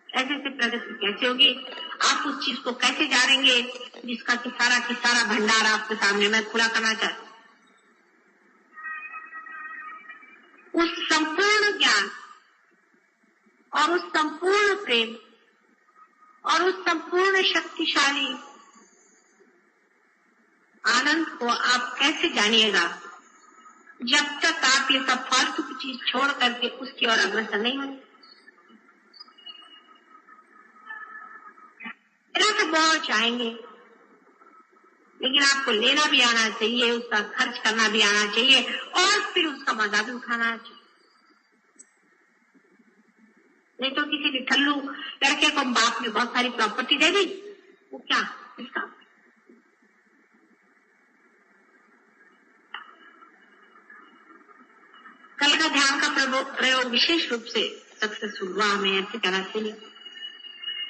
ऐसे से प्रगति कैसे होगी? आप उस चीज को कैसे जानेंगे जिसका कि सारा भंडार आपके सामने मैं खुला करना चाहती हूँ। उस संपूर्ण ज्ञान और उस संपूर्ण प्रेम और उस संपूर्ण शक्तिशाली आनंद को आप कैसे जानिएगा जब तक आप ये सब फालतू की चीज छोड़ करके उसकी ओर अग्रसर नहीं होंगे। तो बहुत चाहेंगे, लेकिन आपको लेना भी आना चाहिए, उसका खर्च करना भी आना चाहिए और फिर उसका मजा भी उठाना चाहिए। नहीं तो किसी भी ठल्लू लड़के को बाप ने बहुत सारी प्रॉपर्टी दे दी, वो क्या इसका। कल का ध्यान का प्रयोग विशेष रूप से सक्सेसफुल हुआ, हमें ऐसे कहना चाहिए।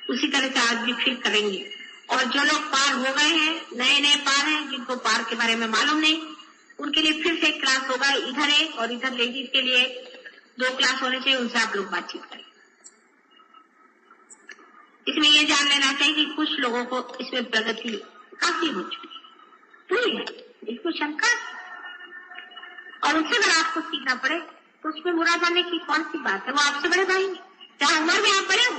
उसी तरह से आज भी फिर करेंगे। और जो लोग पार हो गए हैं, नए पार हैं, जिनको पार के बारे में मालूम नहीं, उनके लिए फिर से क्लास होगा। इधर है और इधर लेडीज के लिए 2 क्लास होने चाहिए, उनसे आप लोग बातचीत करें। इसमें ये जान लेना चाहिए कि कुछ लोगों को इसमें प्रगति काफी हो चुकी है, इसको शंका। और उससे अगर आपको सीखना पड़े तो उसमें बुरा जाने की कौन सी बात है? वो आपसे बड़े भाई हैं, चाहे उम्र में आप बड़े हो,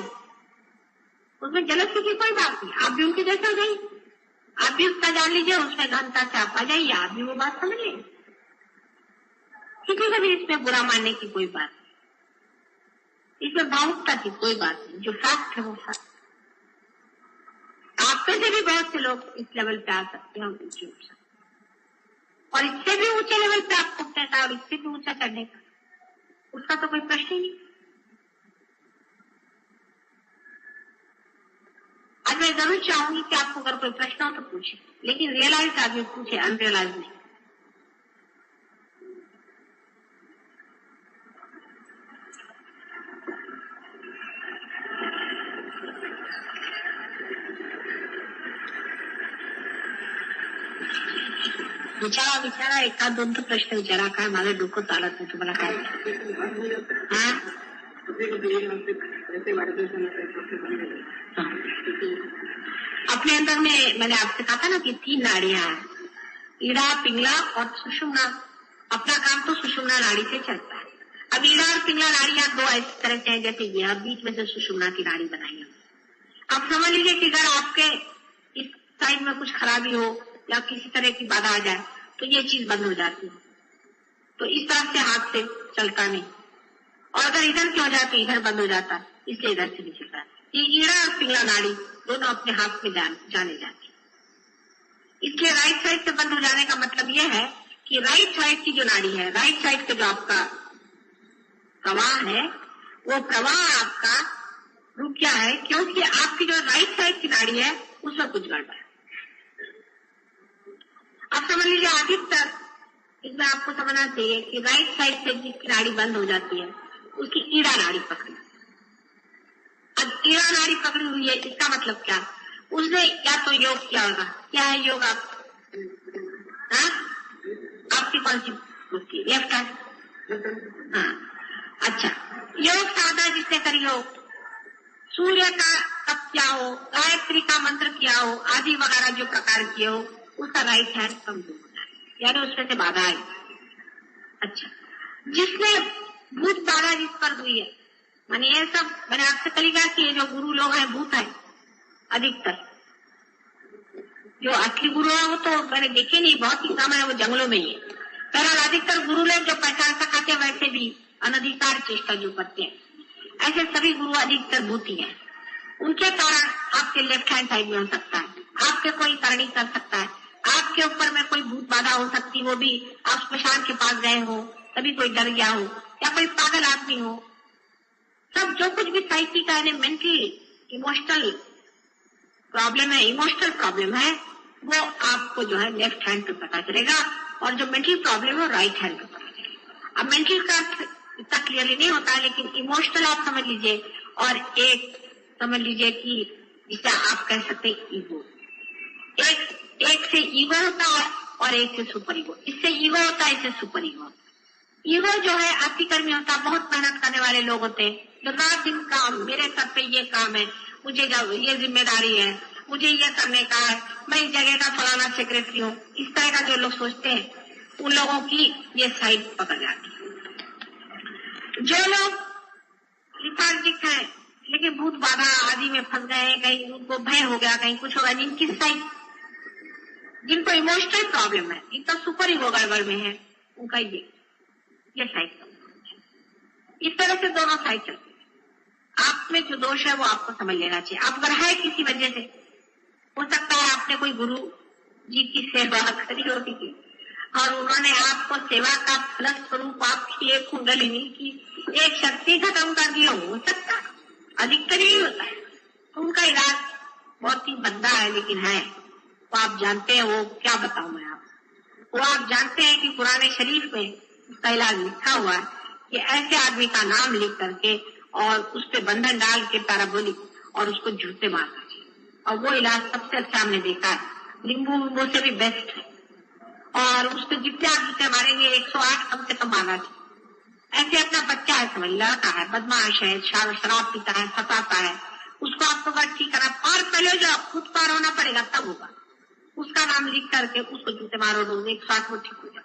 उसमें जलसी की कोई बात नहीं। आप भी उनके जैसे हो जाइए, आप भी उसका जान लीजिए, उसमें घनता से आप आ जाइए, आप भी वो बात समझ लीजिए। किसी को भी इसमें बुरा मानने की कोई बात नहीं, इसमें भावुकता की कोई बात नहीं। जो फैक्ट है वो फैक्ट। आप पे से भी बहुत से लोग इस लेवल पे आ सकते हैं ऊंचे ऊंचा, और इससे भी ऊंचे लेवल पे आप उठने का और इससे भी ऊंचा चढ़ने का, उसका तो कोई प्रश्न ही नहीं। आज मैं जरूर चाहूंगी कि आपको अगर कोई प्रश्न हो तो पूछे, लेकिन रियलाइज आदमी पूछे, अनरियलाइज नहीं। विचारा एखाद 2 प्रश्न विचारा, काय माझं डोकं चालत नाही, तुम्हाला काय? अपने अंदर में मैंने आपसे कहा था ना कि 3 नाड़ियां हैं, ईड़ा, पिंगला और सुषुम्ना। अपना काम तो सुषुम्ना नाड़ी से चलता है। अब ईड़ा और पिंगला नाड़ियां 2 इस तरह से हैं जैसे ये, अब बीच में से सुषुम्ना की नाड़ी बनाई है। आप समझ लीजिए कि अगर आपके इस साइड में कुछ खराबी हो या किसी तरह की बाधा आ जाए तो ये चीज बंद हो जाती है। तो इस तरह से हाथ से चलता नहीं, और अगर इधर की हो जाए तो इधर बंद हो जाता है, इसलिए इधर से नहीं चलता। ये ईड़ा और पिंगला नाड़ी दोनों अपने हाथ में जाने जाते। इसलिए राइट साइड से बंद हो जाने का मतलब यह है कि राइट साइड की जो नाड़ी है, राइट साइड का जो आपका प्रवाह है, वो प्रवाह आपका रुक गया है, क्योंकि आपकी जो राइट साइड की नाड़ी है उसमें कुछ गड़बड़ है। आप समझ लीजिए अधिकतर इसमें आपको समझना चाहिए कि राइट साइड से जिसकी नाड़ी बंद हो जाती है उसकी ईड़ा नाड़ी पकड़ी। अब ईड़ा नाड़ी पकड़ी हुई है, इसका मतलब क्या? उसने या तो योग किया होगा। क्या है योग? आपकी कौन सी बुद्धि? Left hand. हाँ, अच्छा। योग साधना जिसने करी हो, सूर्य का तप किया हो, गायत्री का मंत्र किया हो, आदि वगैरह जो प्रकार किए हो, उसका राइट हैंड कमजोर होता है, यानी उसमें से बाधा आई। अच्छा, जिसने भूत बाधा जिस पर हुई है, माने ये सब मैंने आपसे कल कहा कि ये जो गुरु लोग हैं भूत है अधिकतर। जो असली गुरु है वो तो मैंने देखे नहीं, बहुत ही कम है, वो जंगलों में ही है। बहरहाल अधिकतर गुरु लोग जो पहचान सकाते हैं वैसे भी अनधिकार चेष्टा जो करते हैं, ऐसे सभी गुरु अधिकतर भूत ही है। उनके कारण आपके लेफ्ट हैंड साइड में हो सकता है, आपके कोई करनी कर सकता है, आपके ऊपर में कोई भूत बाधा हो सकती, वो भी आप स्मशान के पास गए हो कभी कोई डर गया हो या कोई पागल आदमी हो, सब जो कुछ भी साइकी का है, मेंटली इमोशनल प्रॉब्लम है, वो आपको जो है लेफ्ट हैंड पे पता चलेगा, और जो मेंटल प्रॉब्लम है राइट हैंड पे पता चलेगा। अब मेंटल का इतना क्लियरली नहीं होता है, लेकिन इमोशनल आप समझ लीजिए, और एक समझ लीजिए कि जिसे आप कह सकते हैं ईगो। एक से ईगो होता है और एक से सुपर ईगो। इससे ईगो होता है, इससे सुपर ईगो। ईगो जो है अति कर्मी होता है, बहुत मेहनत करने वाले लोग होते हैं, जो रात दिन काम, मेरे सर पे ये काम है, मुझे ये जिम्मेदारी है, मुझे ये करने का है, मैं इस जगह का फलाना सेक्रेटरी हूँ, इस तरह का जो लोग सोचते हैं, उन लोगों की ये साइड पकड़ जाती है। जो लोग लिथार्जिक है, लेकिन भूत बाधा आदि में फंस गए, कहीं उनको भय हो गया, कहीं कुछ होगा, जिनकी साइड, जिनको इमोशनल प्रॉब्लम है, जिनका सुपर ईगो गड़बड़ में है, उनका ये साइड। इस तरह से दोनों साइड चलते हैं। आप में जो दोष है वो आपको समझ लेना चाहिए। आप अगर है किसी वजह से, हो सकता है आपने कोई गुरु जी की सेवा करी होगी और उन्होंने आपको सेवा का फलस्वरूप आपकी एक कुंडलिनी की एक शक्ति खत्म कर दी हो सकता है, अधिकतर ही होता है। तो उनका इलाज बहुत ही भद्दा है, लेकिन है वो आप जानते हैं। वो क्या बताऊं मैं आपको, वो आप जानते हैं कि पुराने शरीफ में उसका इलाज लिखा हुआ है कि ऐसे आदमी का नाम लिख करके और उस पर बंधन डाल के पैराबोलिक और उसको जूते मारना चाहिए, और वो इलाज सबसे अच्छा हमने देखा है, नींबू से भी बेस्ट है। और उस पर जितने आप जूते मारेंगे 108 कम से कम मारना चाहिए। ऐसे अपना बच्चा है, समझ लड़का है, बदमाश है, शराब पीता है, फंसाता है, उसको आपको बात ठीक करना, पार पहले जो खुद पार होना पड़ेगा तब होगा। उसका नाम लिख करके उसको जूते मारो, 108 वो ठीक हो जाए।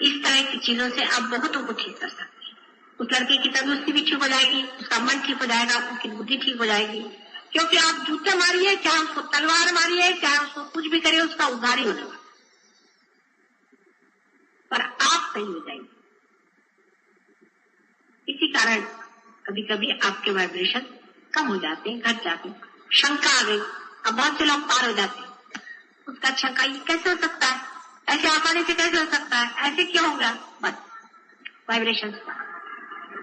इस तरह की चीजों से आप बहुतों को ठीक कर सकते हैं। उस लड़के की तंदुरुस्ती भी ठीक हो जाएगी, उसका मन ठीक हो जाएगा, उसकी बुद्धि ठीक हो जाएगी, क्योंकि आप जूते मारिए, चाहे उसको तलवार मारिए, चाहे उसको कुछ भी करिए, उसका उद्धार ही होगा, पर आप सही हो जाएंगे। इसी कारण कभी कभी आपके वाइब्रेशन कम हो जाते हैं, घट जाते हैं। शंका आ गई, अब बहुत से लोग पार हो जाते हैं। उसका शंका ये कैसे हो सकता है, ऐसे आसानी से कैसे हो सकता है, ऐसे क्यों होगा, बस वाइब्रेशन।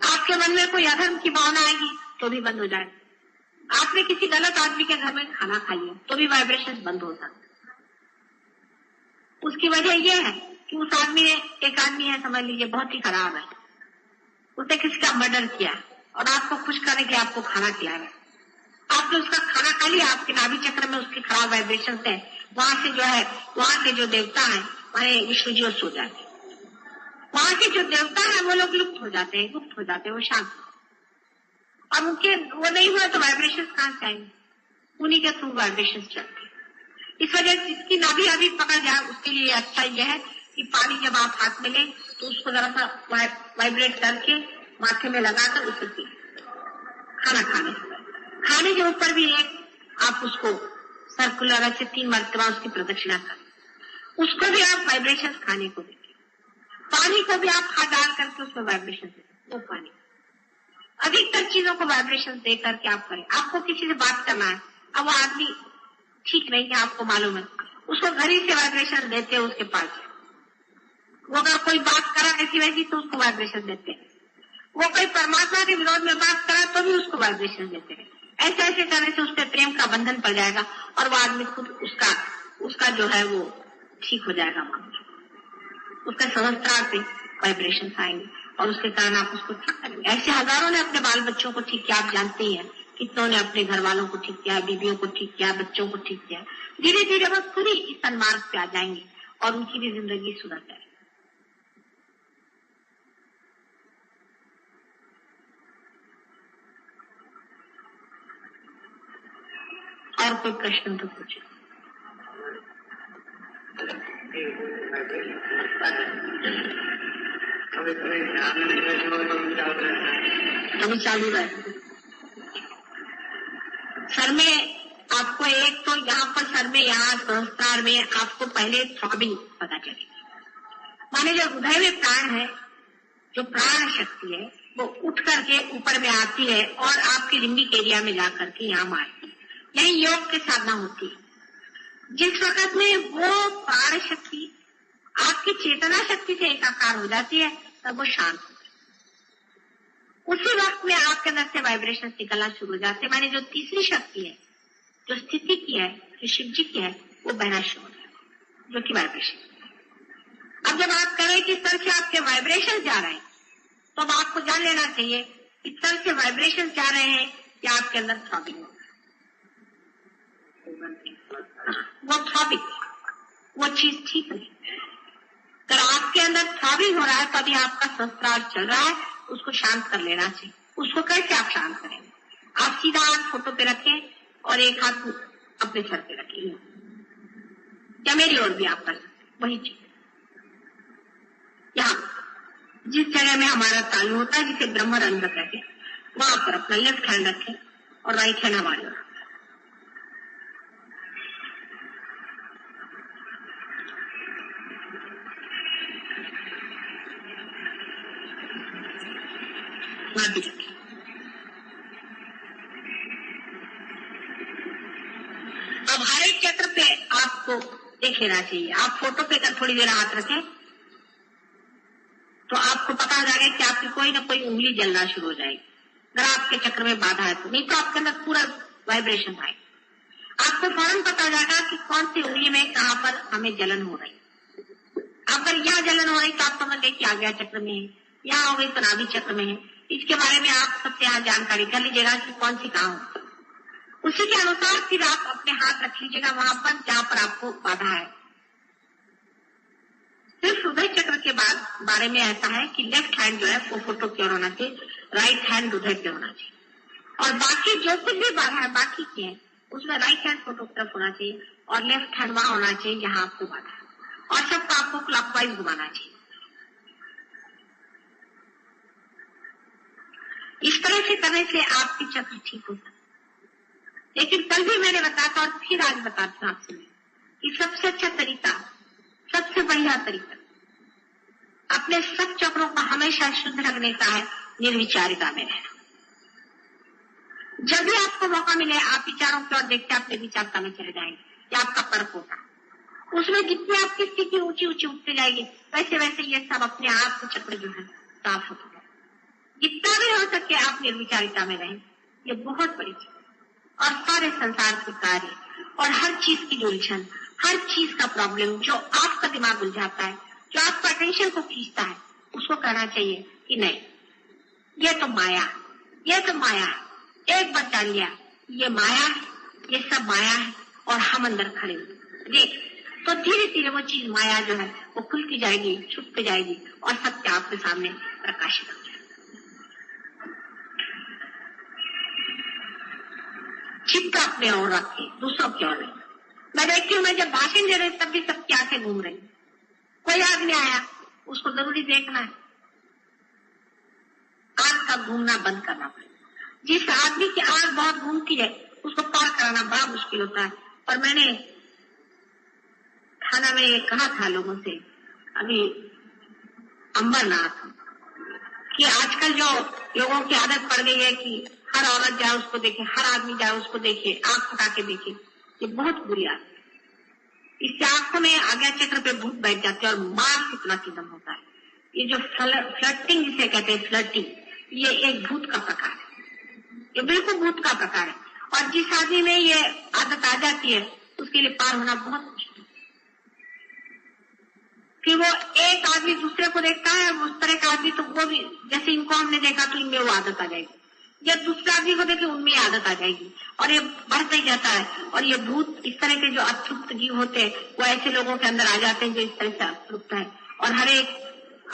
आपके मन में कोई अधर्म की भावना आएगी तो भी बंद हो जाएगा। आपने किसी गलत आदमी के घर में खाना खा लिया तो भी वाइब्रेशन बंद हो सकता है। उसकी वजह यह है कि उस आदमी ने, एक आदमी है समझ लीजिए बहुत ही खराब है, उसने किसी का मर्डर किया और आपको खुश करने के लिए आपको खाना खिलाया, आपने उसका खाना खा लिया, आपके नाभि चक्र में उसके खराब वाइब्रेशन है, वहां से जो है, वहां के जो देवता है हमारे विष्णु जी सो जाते हैं, वहां के जो देवता है वो लोग लुप्त हो जाते हैं, वो शांत। और उनके वो नहीं हुआ तो वाइब्रेशन कहां से आएंगे, उन्हीं के थ्रू वाइब्रेशन चलते हैं। इस वजह से जिसकी नाभि अभी पकड़ जाए उसके लिए अच्छा यह है कि पानी जब आप हाथ में लें तो उसको जरा सा वाइब्रेट करके माथे में लगाकर उसे पी। खाना खाने के ऊपर भी एक आप उसको सर्कुलर ऐसे 3 मरतबा उसकी प्रदक्षिणा करें, उसको भी आप वाइब्रेशन खाने को दें। पानी को भी आप हाथ डाल करके उसमें वाइब्रेशन दें, वो पानी। अधिकतर चीजों को वाइब्रेशन दे करके आप करें। आपको किसी से बात करना है, अब वो आदमी ठीक नहीं है, आपको मालूम है, उसको घर ही से वाइब्रेशन देते हैं उसके पास। वो अगर कोई बात करा ऐसी वैसी तो उसको वाइब्रेशन देते हैं। वो कोई परमात्मा के विरोध में बात करा तो भी उसको वाइब्रेशन देते हैं। ऐसे ऐसे करने से उसके प्रेम का बंधन पड़ जाएगा और वो आदमी खुद उसका जो है वो ठीक हो जाएगा, उसका सहस्त्रार से वाइब्रेशन आएंगे और उसके कारण आप उसको ठीक करेंगे। ऐसे हजारों ने अपने बाल बच्चों को ठीक किया, आप जानते ही हैं, कितनों ने अपने घर वालों को ठीक किया, बीवियों को ठीक किया, बच्चों को ठीक किया। धीरे धीरे वो खुद ही इस सन्मार्ग पे आ जाएंगे और उनकी भी जिंदगी सुधर जाएगी। और कोई प्रश्न तो पूछे। अभी चालू है सर में। आपको एक तो यहाँ पर सर में, यहाँ संस्कार में आपको पहले थ्रॉबिंग पता चलेगी। माने जो हृदय में प्राण है, जो प्राण शक्ति है, वो उठ करके ऊपर में आती है और आपके लिम्बिक एरिया में जाकर के यहाँ मारती है। यही योग की साधना होती है। जिस वक्त में वो प्राण शक्ति आपकी चेतना शक्ति से एकाकार हो जाती है तब वो शांत हो जाती है। उसी वक्त में आपके अंदर से वाइब्रेशन निकलना शुरू हो जाते हैं। माने जो तीसरी शक्ति है, जो स्थिति की है, जो शिव जी की है, वो बहना शुरू हो जाता है, जो कि वाइब्रेशन। अब जब आप करें कि तरह से आपके वाइब्रेशन जा रहे हैं तो अब आपको जान लेना चाहिए कि तरह से वाइब्रेशन जा रहे हैं या आपके अंदर थ्रॉबिंग हो रहा है। वो थ्रॉबिंग, वो चीज ठीक नहीं। अगर आपके अंदर थ्रॉबिंग हो रहा है तभी आपका संस्कार चल रहा है, उसको शांत कर लेना चाहिए। उसको कैसे आप शांत करेंगे? आप सीधा हाथ फोटो पे रखें और एक हाथ अपने सर पे रखें, या मेरी ओर भी आप कर सकते। वही चीज यहाँ जिस जगह में हमारा तालु होता है, जिसे ब्रह्म रंध्र कहते हैं, वहां पर अपना लेफ्ट हैंड रखें और राइट हैंड हमारे ओर। अब हर एक चक्र पे आपको देख लेना चाहिए। आप फोटो पे कर थोड़ी देर हाथ रखें तो आपको पता हो जाएगा कि आपकी कोई ना कोई उंगली जलना शुरू हो जाएगी। अगर आपके चक्र में बाधा है तो, नहीं तो आपके अंदर पूरा वाइब्रेशन आए। आपको फौरन पता हो जाएगा कि कौन सी उंगली में कहाँ पर हमें जलन हो रही। अगर यहाँ जलन हो रही तो आप समझ गए कि आज्ञा चक्र में है, यहाँ हो गई तो नाभि चक्र में है। इसके बारे में आप सबसे यहाँ जानकारी कर लीजिएगा कि कौन सी कहाँ हो। उसी के अनुसार फिर आप अपने हाथ रख लीजिएगा वहां पर जहाँ पर आपको बाधा है। सिर्फ हृदय चक्र के बारे में ऐसा है कि लेफ्ट हैंड जो है वो फोटो की ओर होना चाहिए, राइट हैंड हृदय पे होना चाहिए, और बाकी जो कुछ भी बाधा है बाकी की है उसमें राइट हैंड फोटो की तरफ होना चाहिए और लेफ्ट हैंड वहां होना चाहिए जहां आपको बाधा है, और सबको आपको क्लॉकवाइज घुमाना चाहिए। इस तरह से करने से आपकी चक्र ठीक हो सकता है। लेकिन कल भी मैंने बताया था और फिर आज बताती हूँ आपसे कि सबसे अच्छा तरीका, सबसे बढ़िया तरीका अपने सब चक्रों को हमेशा शुद्ध रखने का है निर्विचारिता में रहना। जब भी आपको मौका मिले आप विचारों की ओर देखते अपने विचारता में चले जाएंगे, ये आपका पर्क होगा। उसमें जितनी आपकी स्थिति ऊंची ऊंची उठते जाएगी वैसे वैसे ये सब अपने आप के चक्र जो है साफ होते जाए। जितना भी हो सके आप निर्विचारिता में रहें, ये बहुत बड़ी चीज। और सारे संसार के कार्य और हर चीज की जो उलझन, हर चीज का प्रॉब्लम जो आपका दिमाग उलझाता है, जो आपका अटेंशन को खींचता है, उसको कहना चाहिए कि नहीं, ये तो माया, ये तो माया है। एक बार जान लिया ये माया है, ये सब माया है और हम अंदर खड़े देख, तो धीरे धीरे वो चीज माया जो है वो खुलती जाएगी, छुपती जाएगी और सत्य आपके सामने प्रकाशित हो जाएगा। चित्त अपने ओर रखे, दूसरों की ओर नहीं। मैं देखती हूँ, मैं जब भाषण दे रही तब भी सबकी आंखें घूम रही। कोई आदमी आया, उसको जरूरी देखना है, आंख का घूमना बंद करना पड़ेगा। जिस आदमी की आंख बहुत घूमती है उसको पार कराना बड़ा मुश्किल होता है। और मैंने खाना में कहा था लोगों से अभी अंबरनाथ कि आजकल जो लोगों की आदत पड़ गई है कि हर औरत जाए उसको देखे, हर आदमी जाए उसको देखे, आंख फटा के देखे, ये बहुत बुरी आदत है। इससे आंखों में आज्ञा चक्र पे भूत बैठ जाते हैं और मार कितना किदम होता है। ये जो फ्लर्टिंग जिसे कहते हैं, फ्लर्टिंग, ये एक भूत का प्रकार है, ये बिल्कुल भूत का प्रकार है। और जिस आदमी में ये आदत आ जाती है उसके लिए पार होना बहुत मुश्किल है। कि वो एक आदमी दूसरे को देखता है उस तरह का आदमी, तो वो भी जैसे इनको हमने देखा तो इनमें वो आदत आ जाएगी, जब दूसरे आदमी को देखे उनमें आदत आ जाएगी और ये बढ़ता ही जाता है। और ये भूत इस तरह के जो अतृप्त जीव होते हैं वो ऐसे लोगों के अंदर आ जाते हैं जो इस तरह से अतृप्त है और हर एक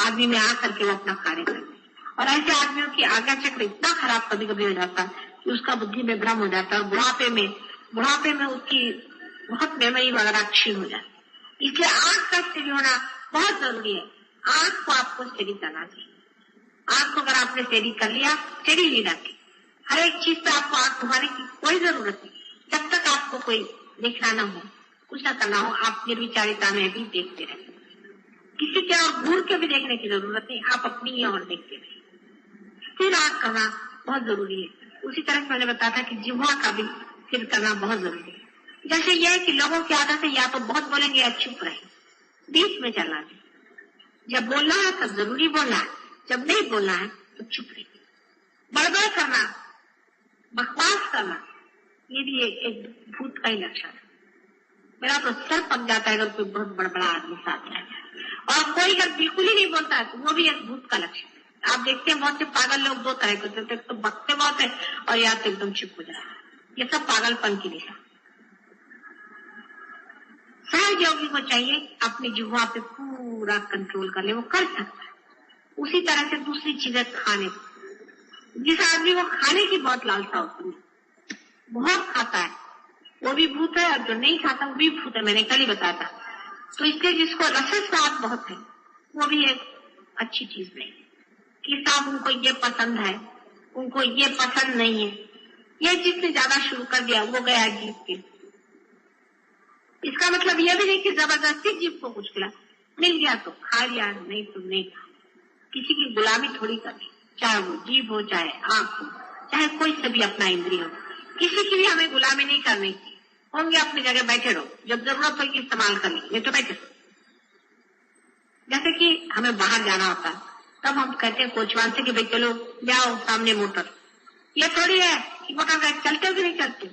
आदमी में आ करके वो अपना कार्य करते हैं। और ऐसे आदमियों की आज्ञा चक्र इतना खराब कभी कभी हो जाता है कि उसका बुद्धि में भ्रम हो जाता है और बुढ़ापे में उसकी बहुत मेमोरी वगैरह क्षीण हो जाती है। इसलिए आंख का स्थिति होना बहुत जरूरी है। आंख को आपको स्टडी करना चाहिए। आंख को अगर आपने स्टडी कर लिया, स्टडी नहीं रखे, हर एक चीज पे आपको आंख घुमाने की कोई जरूरत नहीं। जब तक आपको कोई देखना न हो, कुछ न करना हो, आप निर्विचारिता में भी देखते रहे। किसी के और घूर के भी देखने की जरूरत नहीं, आप अपनी ही और देखते रहे। स्थिर आंख करना बहुत जरूरी है। उसी तरह से मैंने बताया था कि जिह्वा का भी स्थिर करना बहुत जरूरी है। जैसे यह है कि लोगों की आदत है या तो बहुत बोलेंगे या चुप रहे, बीच में चलना चाहिए। जब बोलना है तब जरूरी बोलना है, जब नहीं बोलना है तो चुप रहे। बड़बड़ करना, बकवास करना, ये भी एक भूत का ही लक्षण है। मेरा तो सर पक जाता है अगर कोई बहुत बड़ा आदमी साथ रहता है। और कोई अगर बिल्कुल ही नहीं बोलता है तो वो भी एक भूत का लक्षण है। आप देखते हैं बहुत से पागल लोग दो तरह के होते हैं, तो बकते बहुत है और या तो एकदम चुप हो जाता है। ये सब पागलपन की दिशा। सहज योगी को चाहिए अपनी जिह्वा पे पूरा कंट्रोल कर ले, वो कर सकता है। उसी तरह से दूसरी चीजें खाने, जिस आदमी को खाने की बहुत लालसा होती है, बहुत खाता है, वो भी भूत है, और जो नहीं खाता वो भी भूत है। मैंने कल ही बताया था। तो इसलिए जिसको रस स्वाद बहुत है वो भी एक अच्छी चीज नहीं कि साहब उनको ये पसंद है, उनको ये पसंद नहीं है। ये जिसने ज्यादा शुरू कर दिया वो गया जीव के। इसका मतलब यह भी नहीं कि जबरदस्ती जीव को कुछ खिला, मिल गया तो खा लिया, नहीं तो नहीं खा। किसी की गुलामी थोड़ी करनी, चाहे वो जीव हो, चाहे आंख हो, चाहे कोई से भी अपना इंद्रिय हो, किसी की भी हमें गुलामी नहीं करनी चाहिए। होंगे अपनी जगह बैठे रहो, जब जरूरत होगी इस्तेमाल कर लेंगे तो बैठे। जैसे कि हमें बाहर जाना होता है तब हम कहते हैं कोचवान से कि भाई चलो जाओ सामने मोटर। ये थोड़ी है कि मोटर गाड़ी चलते हो कि नहीं चलते।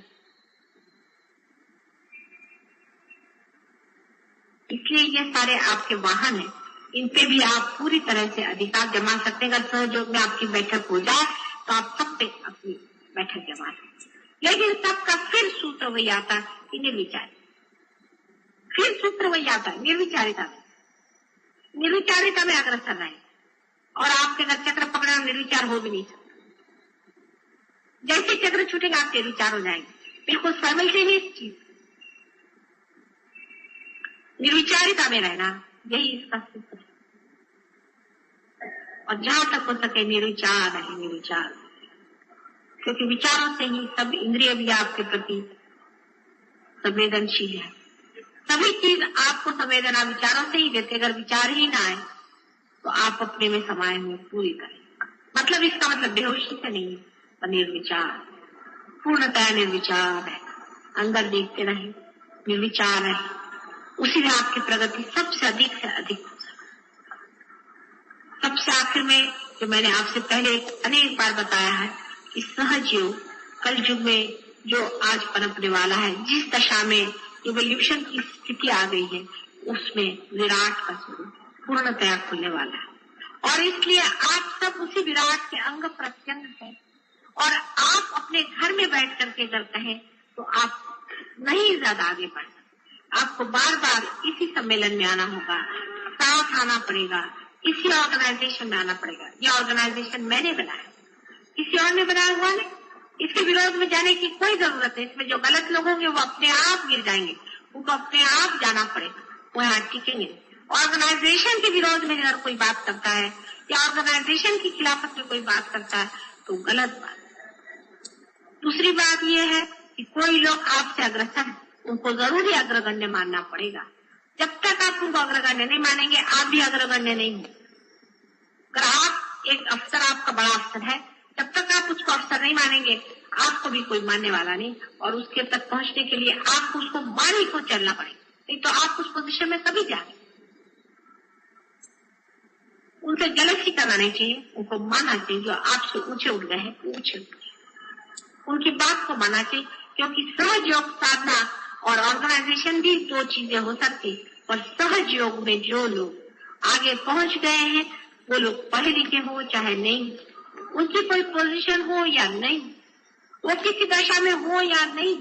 इसलिए ये सारे आपके वाहन हैं, इन पे भी आप पूरी तरह से अधिकार जमा सकते हैं। अगर सहयोग में आपकी बैठक हो जाए तो आप सब पे अपनी बैठक जमा सकते। लेकिन सबका फिर सूत्र वही आता है कि निर्विचार, फिर सूत्र वही आता है निर्विचारिता में। निर्विचारिता में अग्रसर रहे और आपके अगर चक्र पकड़े निर्विचार हो भी नहीं सकता। जैसे चक्र छूटेगा आप निर्विचार हो जाएंगे, बिल्कुल साइमल्टेनियस चीज। निर्विचारिता में रहना यही इसका सूत्र है। और जहां तक हो सके निर्विचार रहे, निर्विचार, क्योंकि विचारों से ही सब इंद्रिय भी आपके प्रति संवेदनशील है। सभी चीज आपको संवेदना विचारों से ही देते। अगर विचार ही ना आए तो आप अपने में समाये हुए पूरी करें। मतलब इसका मतलब बेहोशी से नहीं है, पर निर्विचार, पूर्णतः निर्विचार है। अंदर देखते रहे, निर्विचार रहे, उसी में आपकी प्रगति सबसे अधिक से अधिक हो सकती। सबसे आखिर में जो मैंने आपसे पहले अनेक बार बताया है कि सहज योग कल युग में जो आज पनपने वाला है, जिस दशा में इवोल्यूशन की स्थिति आ गई है, उसमें विराट का स्वरूप पूर्णतया खुलने वाला है। और इसलिए आप सब उसी विराट के अंग प्रत्यंग हैं। और आप अपने घर में बैठ करके अगर कहें तो आप नहीं ज्यादा आगे बढ़ सकते। आपको बार बार इसी सम्मेलन में आना होगा, साथ आना पड़ेगा, इसी ऑर्गेनाइजेशन में आना पड़ेगा। यह ऑर्गेनाइजेशन मैंने बनाया, किसी और ने बनाया हुआ नहीं। इसके विरोध में जाने की कोई जरूरत नहीं। इसमें जो गलत लोग होंगे वो अपने आप गिर जाएंगे, उनको अपने आप जाना पड़ेगा, वो यहाँ टिकेंगे। ऑर्गेनाइजेशन के विरोध में अगर कोई बात करता है या ऑर्गेनाइजेशन की खिलाफत में कोई बात करता है तो गलत बात। दूसरी बात यह है कि कोई लोग आपसे अग्रसर है, उनको जरूरी अग्रगण्य मानना पड़ेगा। जब तक आप उनको अग्रगण्य नहीं मानेंगे आप भी अग्रगण्य नहीं होंगे। अगर आप एक अफसर, आपका बड़ा अफसर है, जब तक आप उसको अफसर नहीं मानेंगे आपको भी कोई मानने वाला नहीं। और उसके तक पहुंचने के लिए आपको उसको मान ही को चलना पड़ेगा, नहीं तो आप उस पोजीशन में कभी जाएंगे। उनसे जलसी करना नहीं चाहिए, उनको मानना चाहिए। जो आपसे ऊंचे उठ गए हैं ऊंचे उठ गए, उनकी बात को मानना चाहिए। क्योंकि सहज योग साधना और ऑर्गेनाइजेशन भी दो चीजें हो सकती। और सहज योग में जो लोग आगे पहुंच गए हैं वो लोग पढ़े लिखे हो चाहे नहीं, उनकी कोई पोजीशन हो या नहीं, वो किसी दशा में हो या नहीं,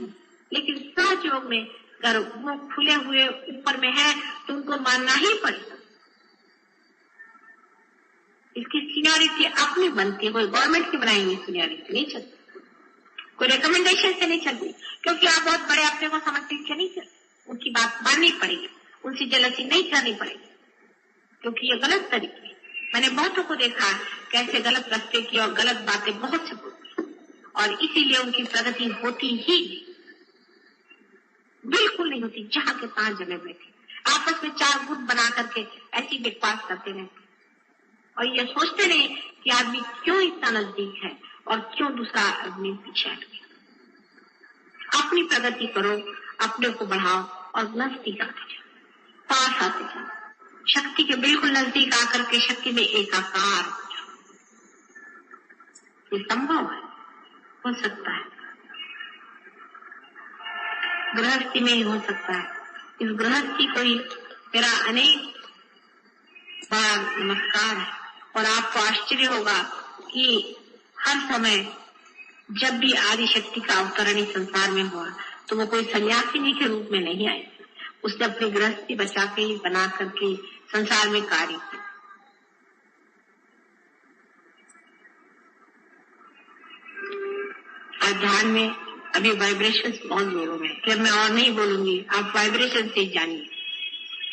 लेकिन सहज योग में अगर वो खुले हुए ऊपर में है तो उनको मानना ही पड़ेगा। इसकी सीनियरिटी अपनी बनती है, कोई गवर्नमेंट की बनाई हुई सीनियरिटी नहीं चलती, कोई रिकमेंडेशन से नहीं चलती। क्योंकि आप बहुत बड़े अपने को समझते हैं नहीं चलती, उनकी बात माननी पड़ेगी, उनसे जलसी नहीं करनी पड़ेगी, क्योंकि ये गलत तरीके। मैंने बहुतों को देखा कैसे गलत रास्ते की और गलत बातें बहुत से बोलती, और इसीलिए उनकी प्रगति होती ही बिल्कुल नहीं होती। जहां के तहां जमे बैठे आपस में चार गुट बना करके ऐसी बकवास करते रहते और ये सोचते नहीं कि आदमी क्यों इतना नजदीक है और क्यों दूसरा आदमी पीछे हट गया। अपनी प्रगति करो, अपने को बढ़ाओ और नजदीक आते जाओ, पास आते जाओ, शक्ति के बिल्कुल नजदीक आकर के शक्ति में एकाकार हो जाओ। ये संभव है, हो सकता है, गृहस्थी में ही हो सकता है। इस गृहस्थी को ही मेरा अनेक बार नमस्कार है। और आपको आश्चर्य होगा कि हर समय जब भी आदि शक्ति का अवतरण इस संसार में हुआ तो वो कोई सन्यासिनी के रूप में नहीं आई। उसने अपनी गृहस्थी बचा के ही बना करके संसार में कार्य किया। आज ध्यान में अभी वाइब्रेशन बहुत जोरों में, फिर मैं और नहीं बोलूंगी, आप वाइब्रेशन से जानिए।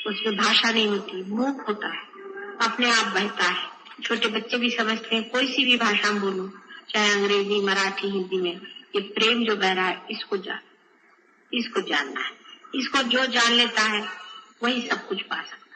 उसमें भाषा नहीं होती, मुख होता है, अपने आप बहता है। छोटे बच्चे भी समझते हैं, कोई सी भी भाषा में बोलो, चाहे अंग्रेजी, मराठी, हिंदी में, ये प्रेम जो बह रहा है इसको जानना है। इसको जो जान लेता है वही सब कुछ पा सकता है।